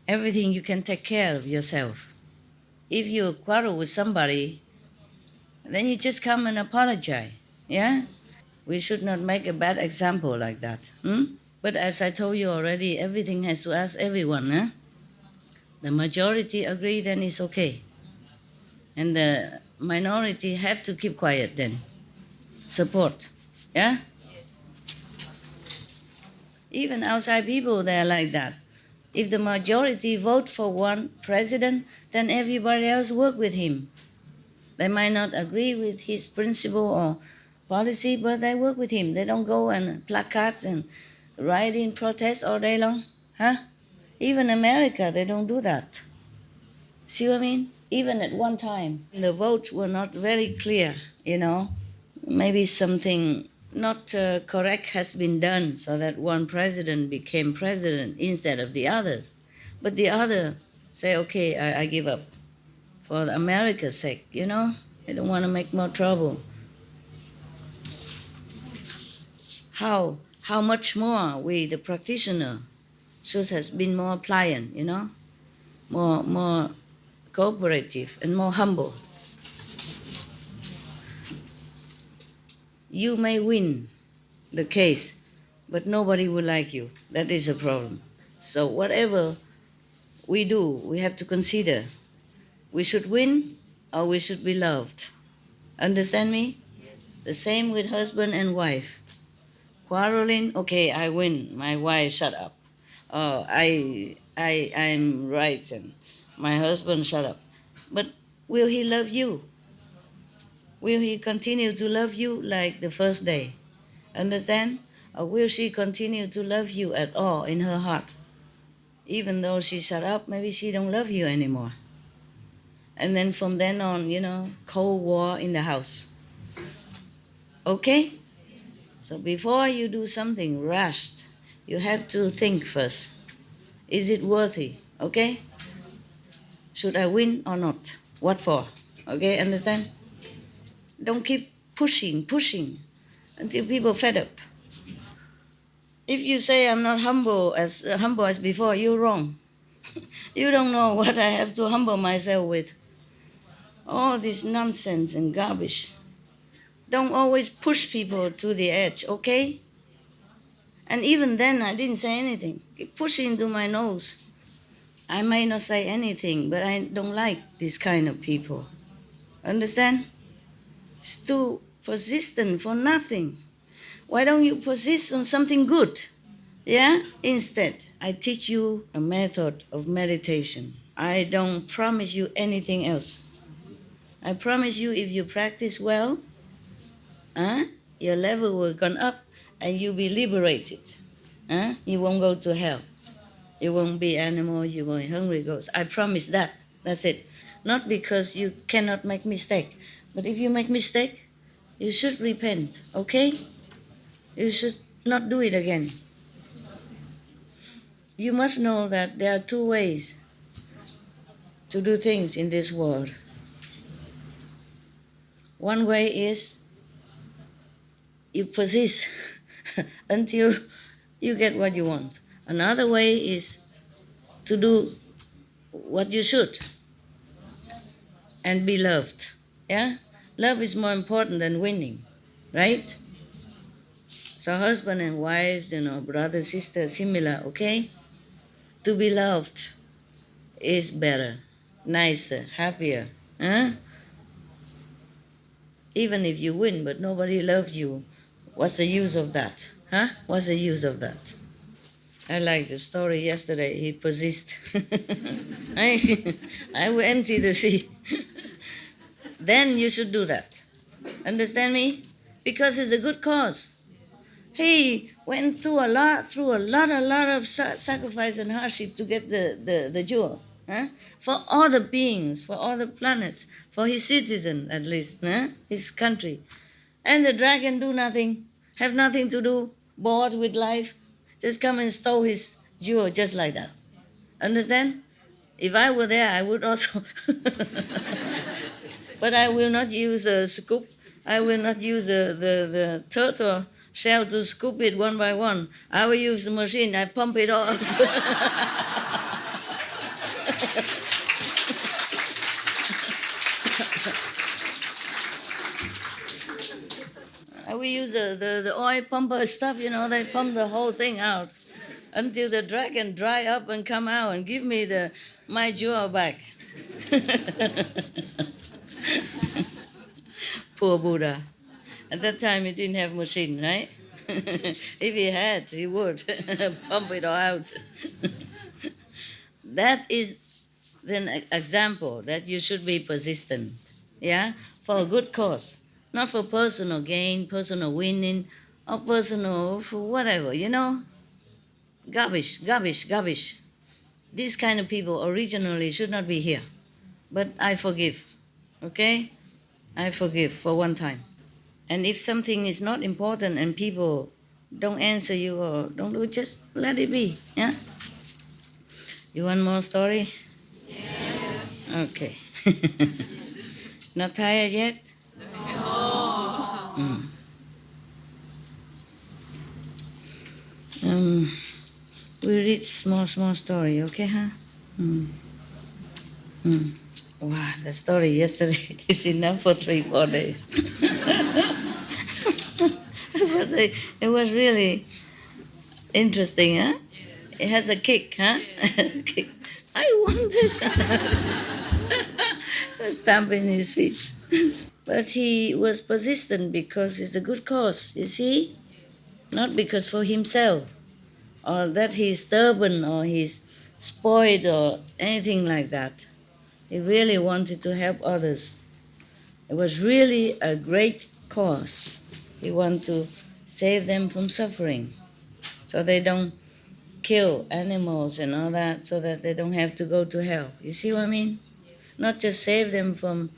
Everything you can take care of yourself. If you quarrel with somebody, then you just come and apologize. Yeah? We should not make a bad example like that. But as I told you already, everything has to ask everyone. The majority agree, then it's okay. And the minority have to keep quiet then. Support. Yeah? Even outside people, they're like that. If the majority vote for one president, then everybody else work with him. They might not agree with his principle or policy, but they work with him. They don't go and placard and write in protest all day long. Huh? Even America, they don't do that. See what I mean? Even at one time, the votes were not very clear, you know. Maybe something not correct has been done so that one president became president instead of the others. But the other say, okay, I give up for America's sake, you know. They don't want to make more trouble. How much more we, the practitioner, should have been more pliant, you know, more cooperative and more humble. You may win the case, but nobody will like you. That is a problem. So whatever we do, we have to consider. We should win or we should be loved. Understand me? Yes. The same with husband and wife. Quarreling, okay, I win. My wife, shut up. Oh, I'm right, and my husband, shut up. But will he love you? Will he continue to love you like the first day? Understand? Or will she continue to love you at all in her heart? Even though she shut up, maybe she don't love you anymore. And then from then on, you know, cold war in the house. Okay? So before you do something rushed, you have to think first. Is it worthy? Okay? Should I win or not? What for? Okay, understand? Don't keep pushing until people fed up. If you say I'm not humble as before, you're wrong. You don't know what I have to humble myself with. All this nonsense and garbage. Don't always push people to the edge, okay? And even then, I didn't say anything. Keep pushing to my nose. I may not say anything, but I don't like this kind of people. Understand? It's too persistent for nothing. Why don't you persist on something good? Yeah? Instead, I teach you a method of meditation. I don't promise you anything else. I promise you if you practice well, your level will go up and you'll be liberated. You won't go to hell. You won't be animal, you won't be hungry ghost. I promise that. That's it. Not because you cannot make mistake, but if you make mistake, you should repent, okay? You should not do it again. You must know that there are two ways to do things in this world. One way is you persist until you get what you want. Another way is to do what you should and be loved. Yeah? Love is more important than winning, right? So husband and wives, brother, sister, similar, okay? To be loved is better, nicer, happier. Even if you win, but nobody loves you, what's the use of that? What's the use of that? I like the story yesterday. He persisted. I will empty the sea. Then you should do that. Understand me? Because it's a good cause. He went through a lot of sacrifice and hardship to get the jewel. For all the beings, for all the planets, for his citizen at least, his country. And the dragon do nothing, have nothing to do, bored with life, just come and stole his jewel just like that. Understand? If I were there, I would also. But I will not use a scoop. I will not use the turtle shell to scoop it one by one. I will use the machine. I pump it all up. I will use the oil pumper stuff, they pump the whole thing out. until the dragon dry up and come out and give me my jewel back. Poor Buddha. At that time, he didn't have machine, right? If he had, he would pump it all out. That is an example that you should be persistent, yeah, for a good cause, not for personal gain, personal winning, or personal for whatever, Garbage, garbage, garbage. These kind of people originally should not be here. But I forgive, okay? I forgive for one time. And if something is not important and people don't answer you or don't do it, just let it be, yeah? You want more story? Yes. Okay. Not tired yet? No. We read small story, okay, huh? Wow, the story yesterday is enough for 3-4 days. But it was really interesting, huh? It has a kick, huh? Kick. I want it. Stamping his feet. But he was persistent because it's a good cause, you see? Not because for himself, or that he's stubborn or he's spoiled or anything like that. He really wanted to help others. It was really a great cause. He wanted to save them from suffering, so they don't kill animals and all that, so that they don't have to go to hell. You see what I mean? Not just save them from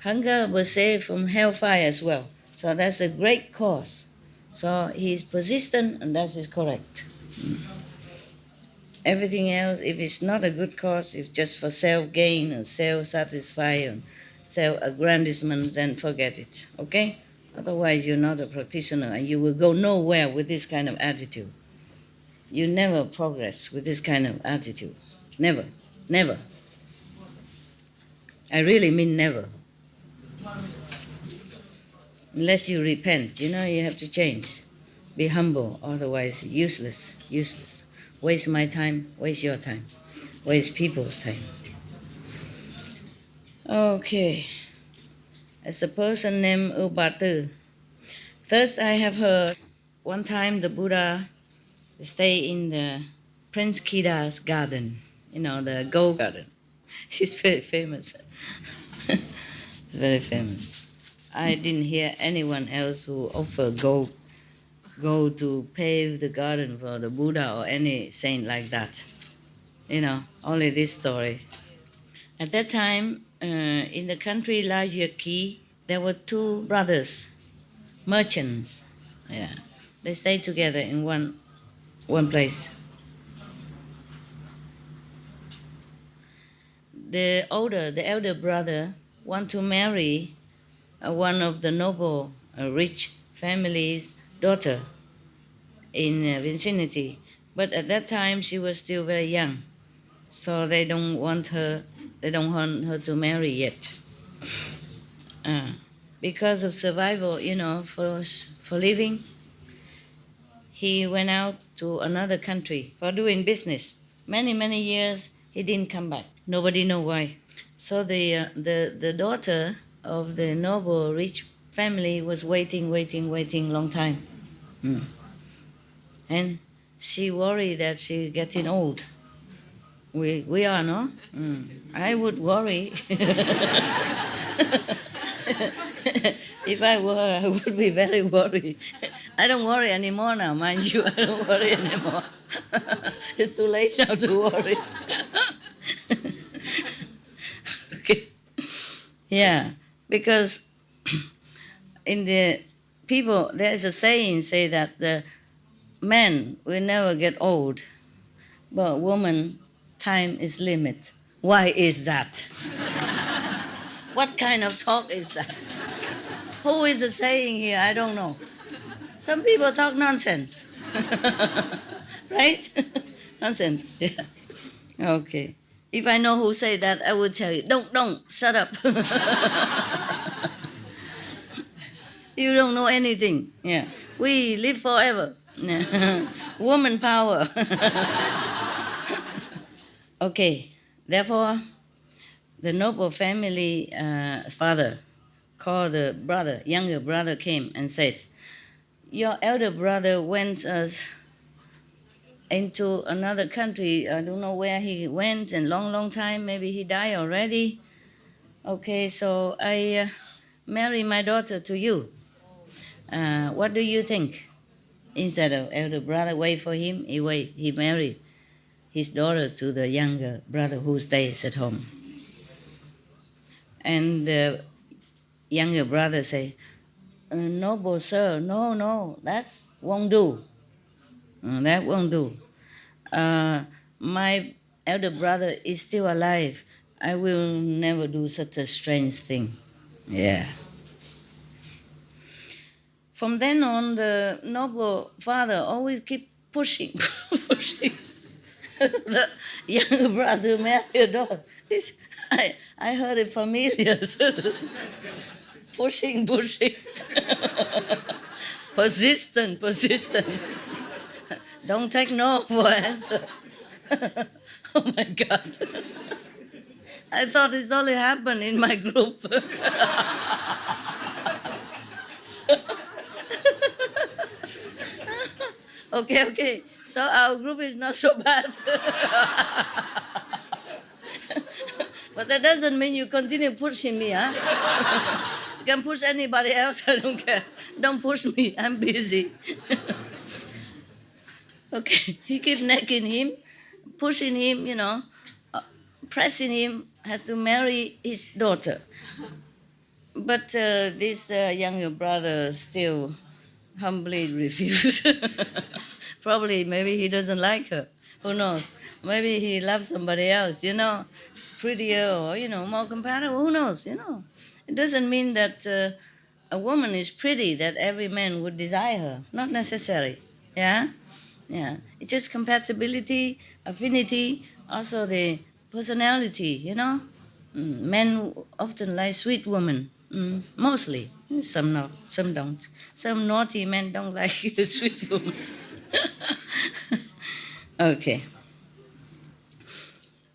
hunger, but save from hellfire as well. So that's a great cause. So he's persistent, and that is correct. Everything else, if it's not a good cause, if just for self-gain or self-satisfaction, self-aggrandizement, then forget it, okay? Otherwise, you're not a practitioner, and you will go nowhere with this kind of attitude. You never progress with this kind of attitude. Never. Never. I really mean never. Unless you repent, you have to change. Be humble, otherwise useless. Waste my time, waste your time, waste people's time. Okay. As a person named Ubatu. First, I have heard one time the Buddha stayed in the Prince Kida's garden, the gold garden. It's very famous. It's very famous. I didn't hear anyone else who offered gold to pave the garden for the Buddha or any saint like that. Only this story. At that time, in the country Lajaki, there were 2 brothers, merchants. Yeah, they stayed together in one place. The elder brother want to marry one of the noble, rich family's daughter in vicinity, but at that time she was still very young, so they don't want her to marry yet. Because of survival, for living, he went out to another country for doing business. Many years he didn't come back. Nobody know why. So the daughter of the noble rich family was waiting long time. And she worried that she's getting old. We are, no? I would worry. If I were, I would be very worried. I don't worry anymore now, mind you. I don't worry anymore. It's too late now to worry. Okay. Yeah, because in the people, there is a saying say that the man will never get old, but woman, time is limit. Why is that? What kind of talk is that? Who is the saying here? I don't know. Some people talk nonsense. Right? Nonsense. Yeah. Okay. If I know who say that, I would tell you, don't, shut up. You don't know anything. Yeah. We live forever. Woman power. Okay, therefore, the noble family father called the brother, younger brother came and said, your elder brother went into another country. I don't know where he went in long, long time. Maybe he died already. Okay, so I marry my daughter to you. What do you think? Instead of elder brother wait for him, he married his daughter to the younger brother who stays at home. And the younger brother say, noble sir, no, that won't do. That won't do. My elder brother is still alive. I will never do such a strange thing. Yeah. From then on, the noble father always keep pushing, pushing the younger brother marry a daughter. I heard it familiar. Pushing, persistent. Don't take no for answer. Oh my God. I thought this only happened in my group. Okay. So our group is not so bad. But that doesn't mean you continue pushing me, huh? You can push anybody else, I don't care. Don't push me, I'm busy. Okay, he keep nagging him, pushing him, pressing him, has to marry his daughter. But this younger brother still humbly refused. Probably, maybe he doesn't like her. Who knows? Maybe he loves somebody else, prettier or, more compatible. Who knows, It doesn't mean that a woman is pretty that every man would desire her. Not necessary. Yeah? Yeah. It's just compatibility, affinity, also the personality. Men often like sweet women. Mostly. Some not, some don't. Some naughty men don't like sweet women. Okay.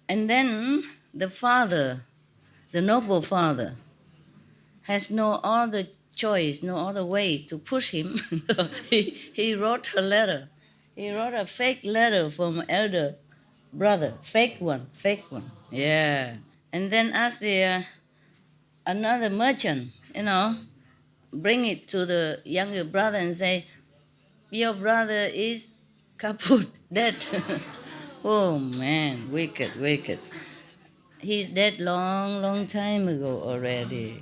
And then the father, the noble father, has no other choice, no other way to push him. he wrote a letter. He wrote a fake letter from elder brother, fake one. Yeah. And then asked the another merchant, bring it to the younger brother and say, your brother is kaput, dead. Oh man, wicked. He's dead long time ago already.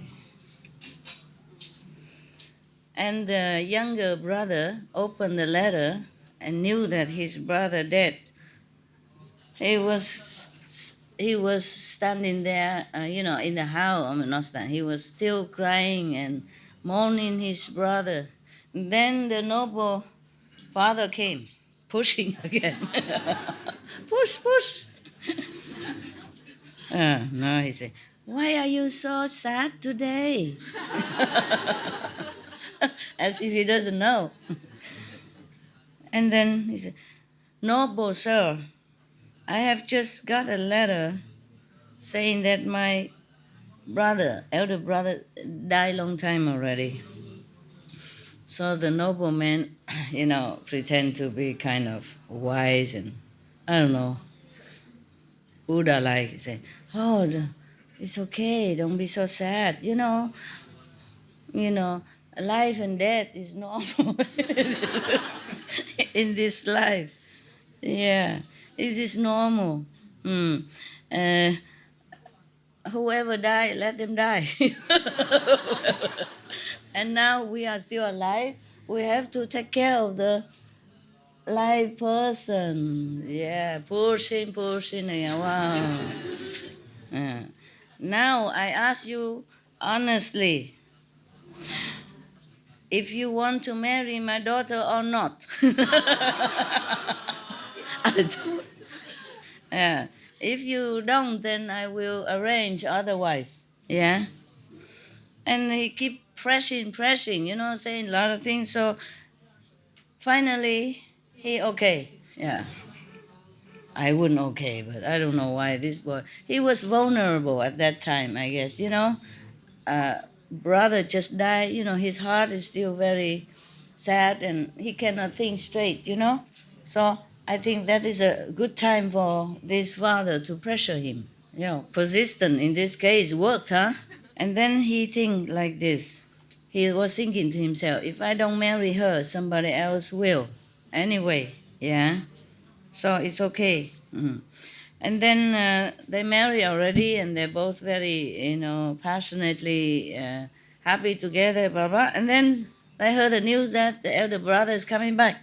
And the younger brother opened the letter and knew that his brother dead. He was standing there, in the house. I mean, not standing. He was still crying and mourning his brother. Then the noble father came, pushing again. Push. No, he said, why are you so sad today? As if he doesn't know. And then he said, noble sir, I have just got a letter saying that my elder brother, died long time already. So the nobleman, pretend to be kind of wise and, I don't know, Buddha-like. He said, it's okay, don't be so sad. Life and death is normal in this life. Yeah, it is normal. Whoever died, let them die. And now we are still alive. We have to take care of the live person. Yeah, pushing. Yeah, wow. Yeah. Now I ask you honestly, if you want to marry my daughter or not. I thought, yeah. If you don't, then I will arrange otherwise. Yeah. And he keep pressing, saying a lot of things. So finally, He okay. Yeah. I wouldn't okay, but I don't know why this boy. He was vulnerable at that time, I guess. Brother just died. His heart is still very sad, and he cannot think straight. So I think that is a good time for this father to pressure him. Persistent in this case worked, huh? And then he think like this. He was thinking to himself, if I don't marry her, somebody else will. Anyway, yeah. So it's okay. And then they marry already, and they're both very, passionately happy together, blah blah. And then they heard the news that the elder brother is coming back.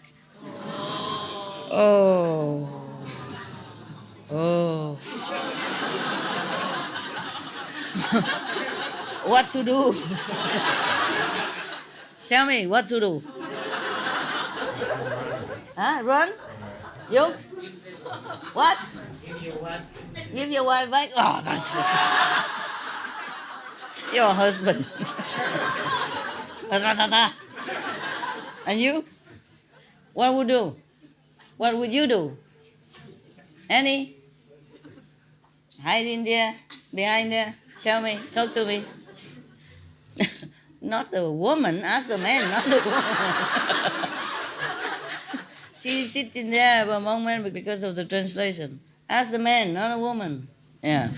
Oh, oh. What to do? Tell me what to do. Huh? Run? You? What? Give your wife back? Oh, that's your husband. And you? What would do? What would you do? Annie? Hide in there? Behind there? Tell me. Talk to me. Not the woman. Ask the man, not the woman. She's sitting there for a moment because of the translation. Ask the man, not a woman. Yeah.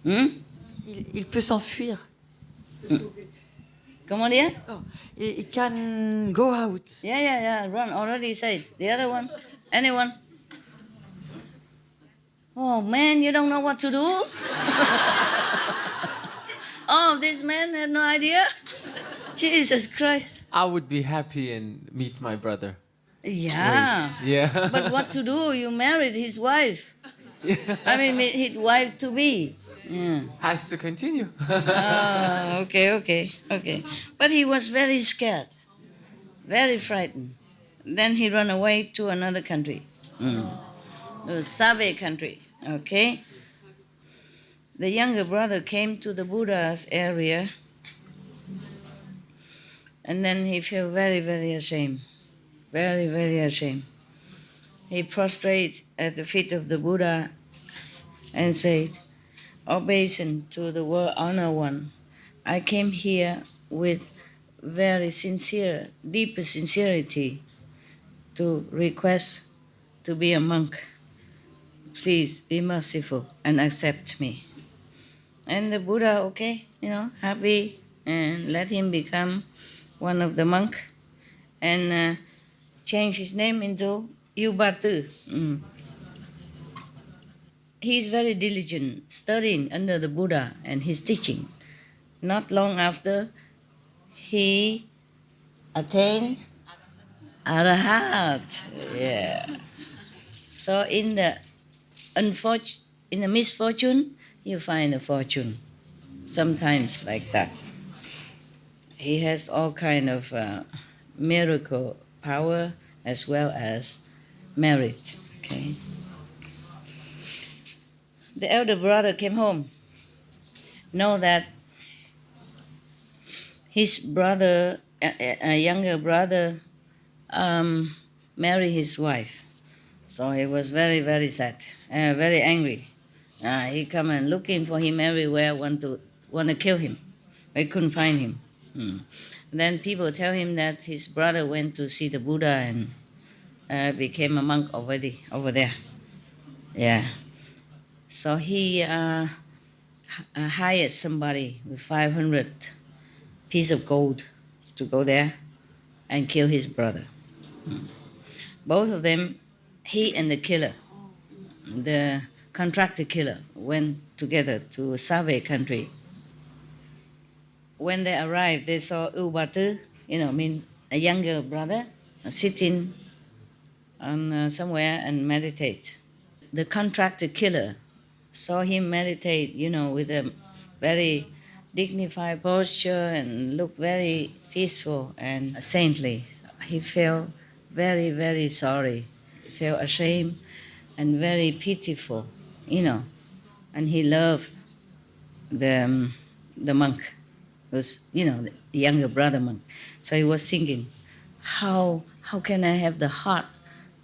Il peut s'enfuir. Comment dire? Oh, it can go out. Yeah. Run. Already said. The other one? Anyone? Oh, man, you don't know what to do? Oh, this man had no idea? Jesus Christ. I would be happy and meet my brother. Yeah. Yeah. But what to do? You married his wife. Yeah. I mean, his wife to be. Yeah. Has to continue. Oh, okay. But he was very scared, very frightened. Then he ran away to another country, the Save country, okay? The younger brother came to the Buddha's area, and then he felt very, very ashamed, very, very ashamed. He prostrated at the feet of the Buddha and said, obeisance to the world honor one. I came here with very sincere, deep sincerity to request to be a monk. Please be merciful and accept me. And the Buddha, okay, happy, and let him become one of the monk, and change his name into Yubatu. He's very diligent, studying under the Buddha and his teaching. Not long after, he attained Arahat. Yeah. So in the misfortune, you find a fortune. Sometimes like that. He has all kind of miracle power as well as merit. Okay. The elder brother came home. Know that his brother, a younger brother, married his wife. So he was very, very sad, very angry. He come and looking for him everywhere, want to kill him. They couldn't find him. Then people tell him that his brother went to see the Buddha and became a monk already over there. Yeah. So he hired somebody with 500 pieces of gold to go there and kill his brother. Both of them, he and the killer, the contracted killer, went together to Save country. When they arrived, they saw Ubatu, a younger brother, sitting on somewhere and meditate. The contracted killer saw him meditate, with a very dignified posture and looked very peaceful and saintly. He felt very, very sorry. He felt ashamed and very pitiful, and he loved the monk, was, the younger brother monk. So he was thinking, how can I have the heart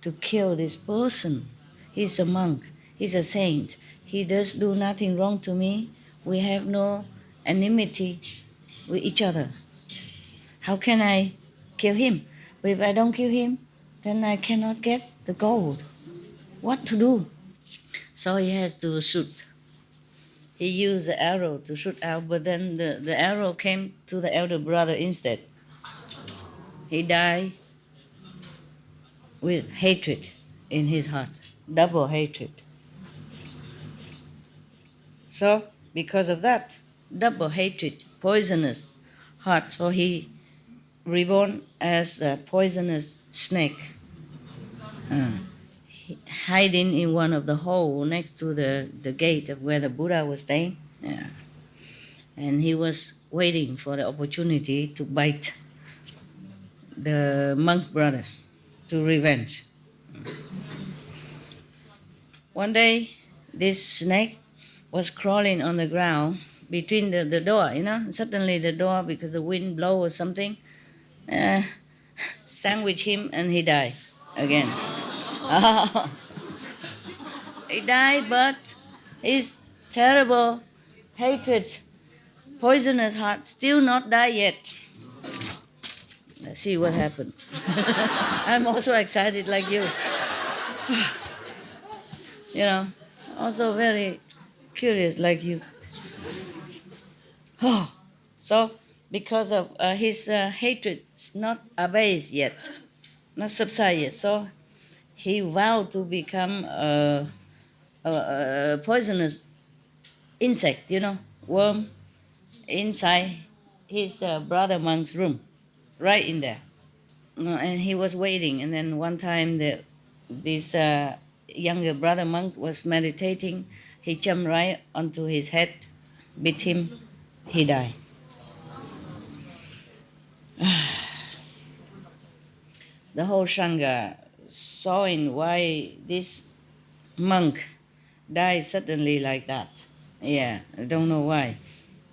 to kill this person? He's a monk, he's a saint, he does do nothing wrong to me, we have no enmity with each other. How can I kill him? But if I don't kill him, then I cannot get the gold. What to do? So he has to shoot. He used the arrow to shoot out, but then the arrow came to the elder brother instead. He died with hatred in his heart, double hatred. So, because of that, double hatred, poisonous heart, so he reborn as a poisonous snake, hiding in one of the hole next to the gate of where the Buddha was staying. Yeah. And he was waiting for the opportunity to bite the monk brother to revenge. One day, this snake was crawling on the ground between the door, Suddenly the door, because the wind blow or something, sandwich him and he died again. He died, but his terrible hatred, poisonous heart, still not died yet. Let's see what happened. I'm also excited like you. Also very curious like you. So, because of his hatred not abased yet, not subsided yet, so he vowed to become a poisonous insect, worm, inside his brother monk's room, right in there. And he was waiting, and then one time this younger brother monk was meditating, he jumped right onto his head, bit him, he died. The whole Sangha sawing why this monk died suddenly like that. Yeah, I don't know why.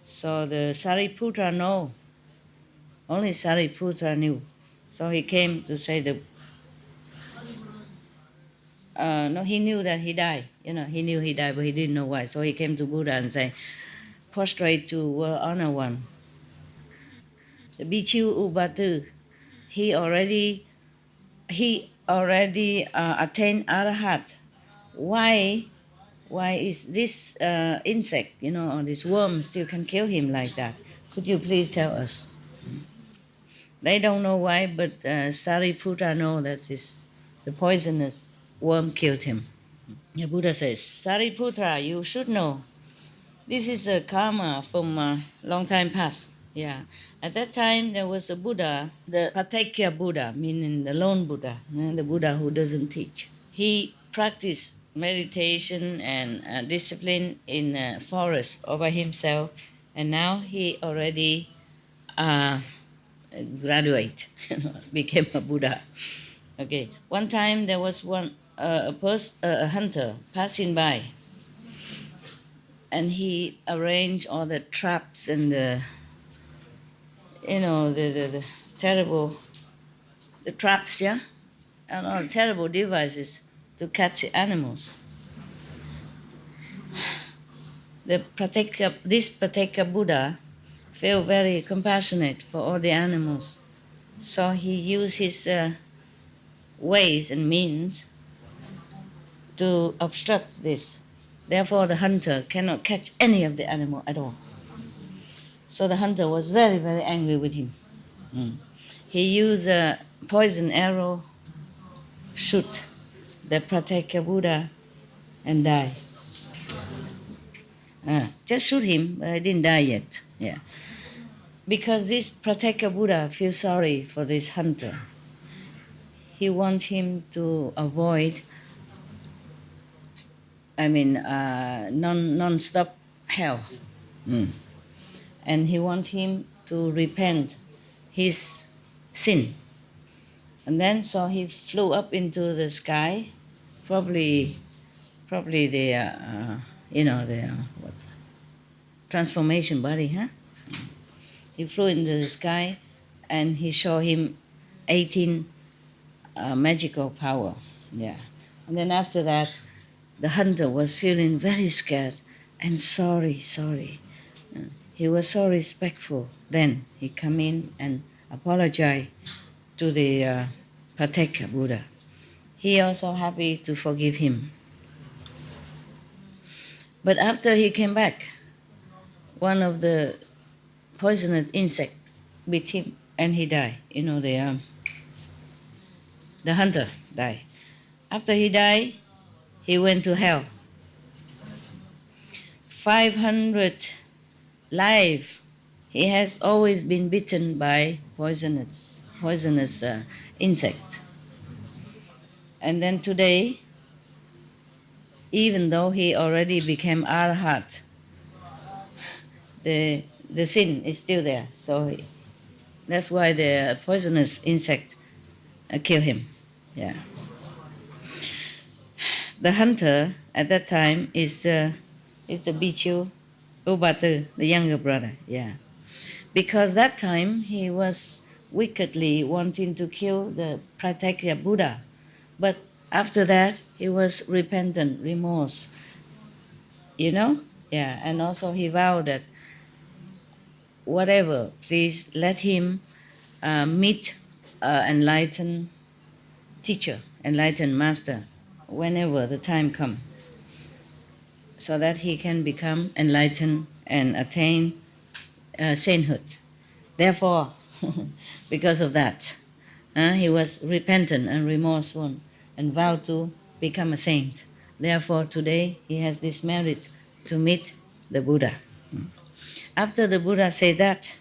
So the Sariputra know. Only Sariputra knew. So he came to say no, he knew that he died. He knew he died, but he didn't know why. So he came to Buddha and said, prostrate to World Honor One. The Bhikkhu Ubatu, he already attained Arahat. Why is this insect, or this worm still can kill him like that? Could you please tell us? They don't know why, but Sariputra know that the poisonous worm killed him. The Buddha says, Sariputra, you should know. This is a karma from a long time past. Yeah. At that time, there was a Buddha, the Patekya Buddha, meaning the lone Buddha, the Buddha who doesn't teach. He practiced meditation and discipline in a forest all by himself, and now he already graduate, became a Buddha. Okay. One time there was a hunter passing by, and he arranged all the traps and the terrible traps, yeah, and all the terrible devices to catch animals. This particular Buddha felt very compassionate for all the animals, so he used his ways and means to obstruct this. Therefore, the hunter cannot catch any of the animal at all. So the hunter was very, very angry with him. He used a poison arrow, shoot the Pratyeka Buddha, and die. Just shoot him, but he didn't die yet. Yeah, because this Pratyeka Buddha feels sorry for this hunter. He wants him to avoid, non-stop hell. And he wants him to repent his sin. And then so he flew up into the sky, probably the transformation body, huh? He flew into the sky, and he showed him 18 magical power. Yeah. And then after that, the hunter was feeling very scared and sorry. He was so respectful. Then he come in and apologize to the Pratyeka Buddha. He also happy to forgive him. But after he came back, one of the poisonous insect bit him and he died. You know, the hunter died. After he died, he went to hell. 500 life he has always been bitten by poisonous insects. And then today, even though he already became Arhat, the sin is still there. So that's why the poisonous insect kill him. Yeah. The hunter at that time is the Bichu Ubatu, the younger brother. Yeah. Because that time he was wickedly wanting to kill the Pratyeka Buddha. But after that, he was repentant, remorse. You know? Yeah. And also he vowed that whatever, please let him meet enlightened teacher, enlightened master, whenever the time comes, so that he can become enlightened and attain sainthood. Therefore, because of that, he was repentant and remorseful and vowed to become a saint. Therefore, today he has this merit to meet the Buddha. After the Buddha said that,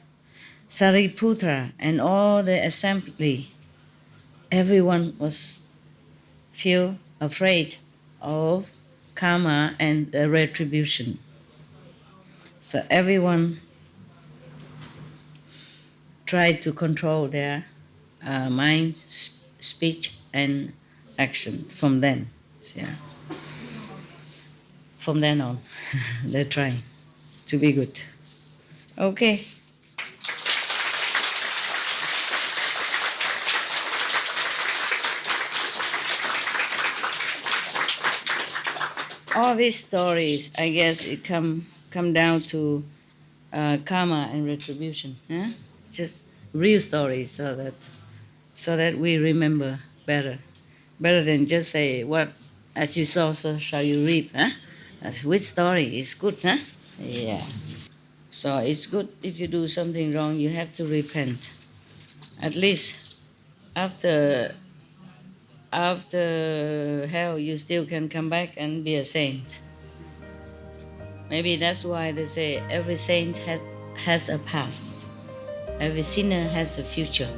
Sariputra and all the assembly, everyone was feel afraid of karma and the retribution. So everyone tried to control their mind, speech, and action from then. Yeah. From then on, they're trying to be good. Okay. All these stories, I guess, it come down to karma and retribution. Huh? Just real stories, so that we remember better than just say what as you sow, so shall you reap. Huh? That's which story is good, huh? Yeah. So it's good if you do something wrong, you have to repent. At least after hell, you still can come back and be a saint. Maybe that's why they say every saint has a past. Every sinner has a future.